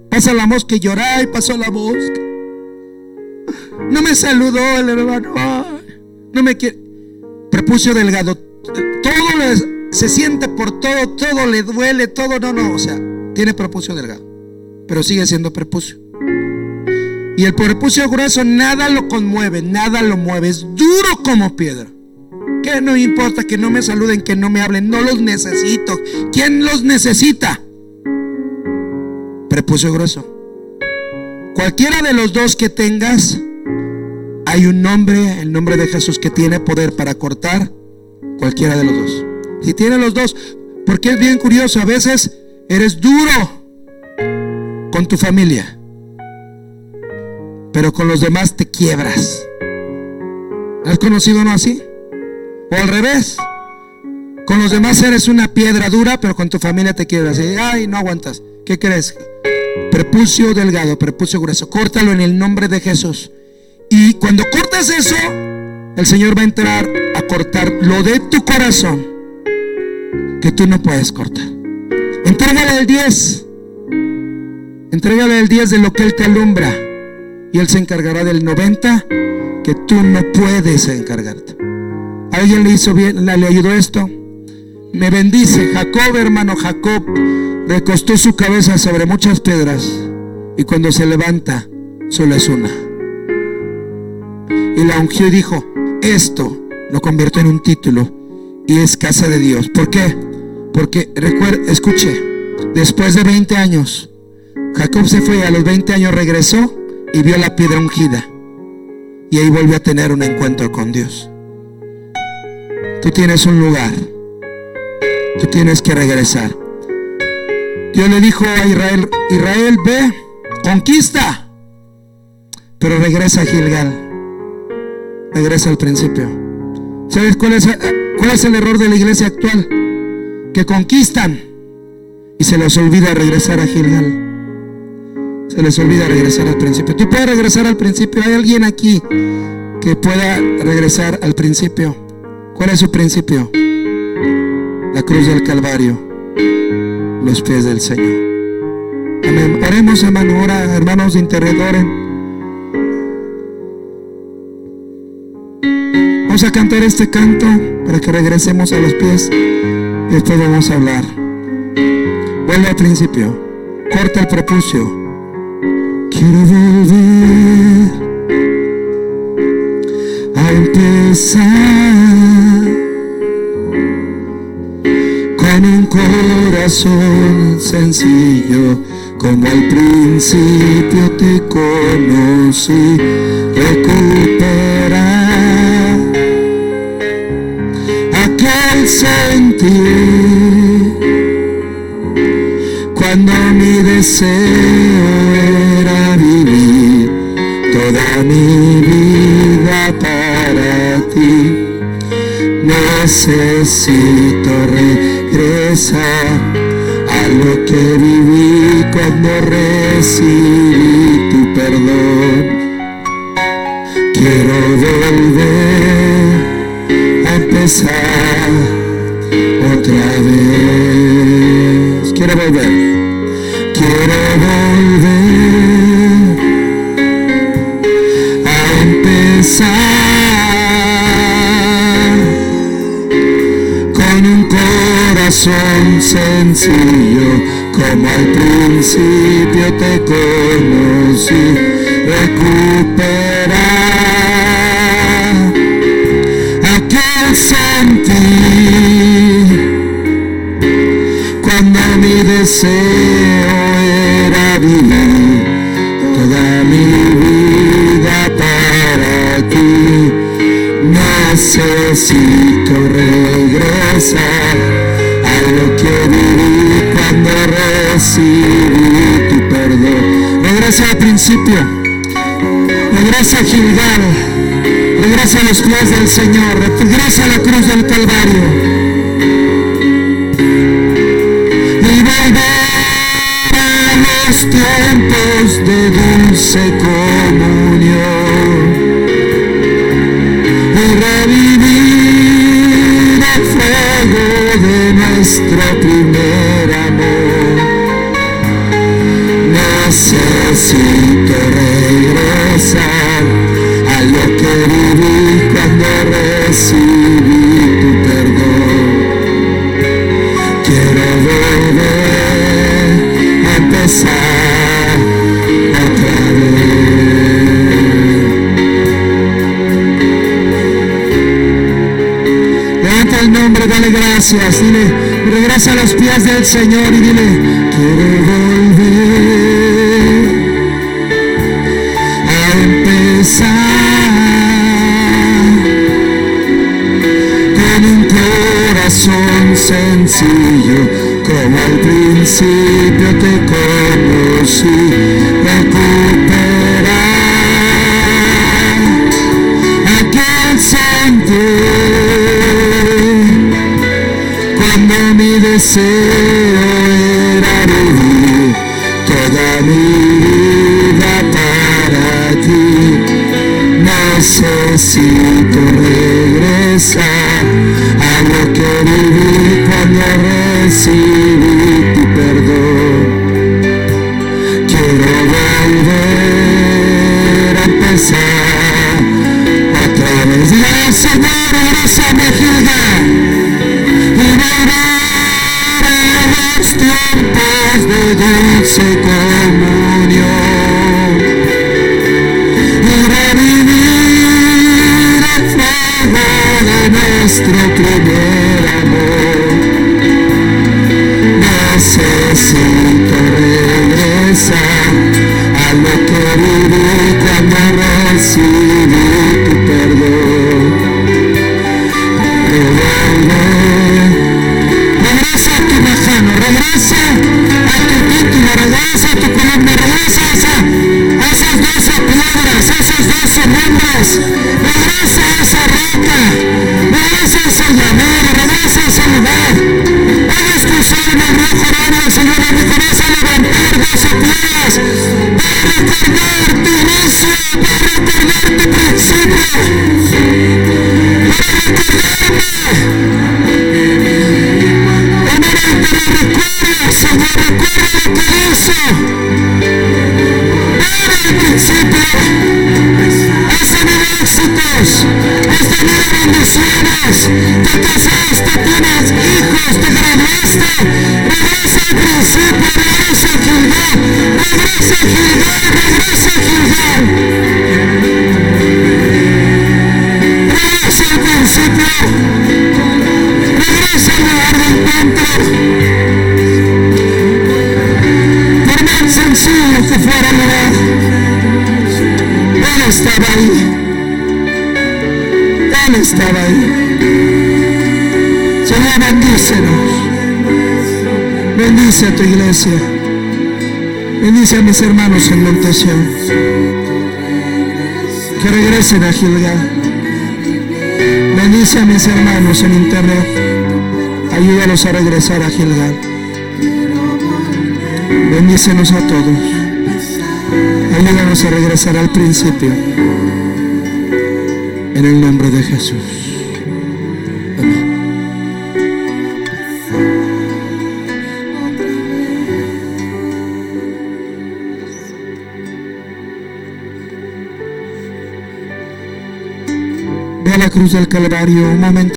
Pasa la mosca y llora, y pasó la mosca. No me saludó el hermano. Ay, no me quiere. Prepucio delgado. Todo se siente por todo, todo le duele, todo. No, o sea, tiene prepucio delgado, pero sigue siendo prepucio. Y el prepucio grueso nada lo conmueve, nada lo mueve, es duro como piedra. Que no importa que no me saluden, que no me hablen, no los necesito. ¿Quién los necesita? prepucio grueso. Cualquiera de los dos que tengas, hay un nombre, el nombre de Jesús, que tiene poder para cortar cualquiera de los dos. Si tiene los dos, porque es bien curioso, a veces eres duro con tu familia, pero con los demás te quiebras. ¿Has conocido uno así? O al revés, con los demás eres una piedra dura, pero con tu familia te quiebras. Y, ay, no aguantas. ¿Qué crees? Prepucio delgado, prepucio grueso. Córtalo en el nombre de Jesús. Y cuando cortes eso, el Señor va a entrar a cortar lo de tu corazón que tú no puedes cortar. Entrégale el 10. Entrégale el 10 de lo que Él te alumbra, y Él se encargará del 90 que tú no puedes encargarte. ¿Alguien le hizo bien? ¿Le ayudó esto? Me bendice. Jacob, hermano, Jacob recostó su cabeza sobre muchas piedras, y cuando se levanta solo es una, y la ungió y dijo: esto lo convirtió en un título y es casa de Dios. ¿Por qué? Porque escuche, después de 20 años Jacob se fue, a los 20 años regresó y vio la piedra ungida, y ahí volvió a tener un encuentro con Dios. Tú tienes un lugar, tú tienes que regresar. Dios le dijo a Israel: Israel, ve, conquista, pero regresa a Gilgal, regresa al principio. ¿Sabes cuál es el error de la iglesia actual? Que conquistan y se les olvida regresar a Gilgal. Se les olvida regresar al principio. Tú puedes regresar al principio. ¿Hay alguien aquí que pueda regresar al principio? ¿Cuál es su principio? La cruz del Calvario, los pies del Señor. Amén. Oremos, hermano. Ora, hermanos de internet, oren. Vamos a cantar este canto para que regresemos a los pies, y después vamos a hablar. Vuelve al principio. Corta el prepucio. Quiero volver a empezar con un corazón sencillo, como al principio te conocí. Recuperar aquel sentir cuando mi deseo era vivir toda mi vida para ti. Necesito regresar a lo que viví cuando recibí tu perdón. Quiero volver a empezar otra vez. Quiero volver. Quiero volver a empezar con un corazón sencillo, como al principio te conocí. Recuperar aquel sentir cuando mi deseo era vivir toda mi vida para ti. Necesito regresar a lo que viví cuando recibí tu perdón. Regresa al principio, regresa a Gilgal, regresa a los pies del Señor, regresa a la cruz del Calvario. Tiempos de dulce comunión y revivir el fuego de nuestro primer amor. Necesito regresar a lo que viví cuando recibí tu perdón. Quiero volver a empezar otra vez. Levanta el nombre, dale gracias, dile, regresa a los pies del Señor y dile: quiero volver sencillo, como al principio te conocí. Recuperar aquel sentir cuando mi deseo era vivir toda mi vida para ti. Necesito regresar a lo que viví cuando recibí tu perdón. Quiero volver a empezar otra vez. Diga, Señor, regrésame, Gilgal, y volver a los tiempos de dulce comunión, y revivir el fuego de nuestro primer amor. Necesito regresar a lo que viví cuando recibí tu perdón. Regresa a tu bajano, regresa a tu título, regresa a tu columna, regresa a esas 12 piedras, esos 12 nombres, regresa a esa roca, regresa a ese llamado, regresa a ese lugar. Hoy estoy solo en el rojo horario, el Señor me comienza a levantar 12 piedras para recordar tu inicio, para recordar tu principio, para recordarme. Señor, recuerda lo que hizo era el principio. Has tenido éxitos, has tenido bendiciones, te casaste, tienes hijos, te graduaste. Regresa al principio, regresa a Gilgal, regresa a Gilgal, regresa a Gilgal. Regresa al principio, regresa al lugar del encuentro. Sencillo que fuera lugar, Él estaba ahí, Él estaba ahí. Señor, bendícenos, bendice a tu iglesia, bendice a mis hermanos en Montesión, que regresen a Gilgal. Bendice a mis hermanos en internet, ayúdalos a regresar a Gilgal. Bendícenos a todos. Ayúdanos a regresar al principio. En el nombre de Jesús. Amén. Ve a la cruz del Calvario un momento.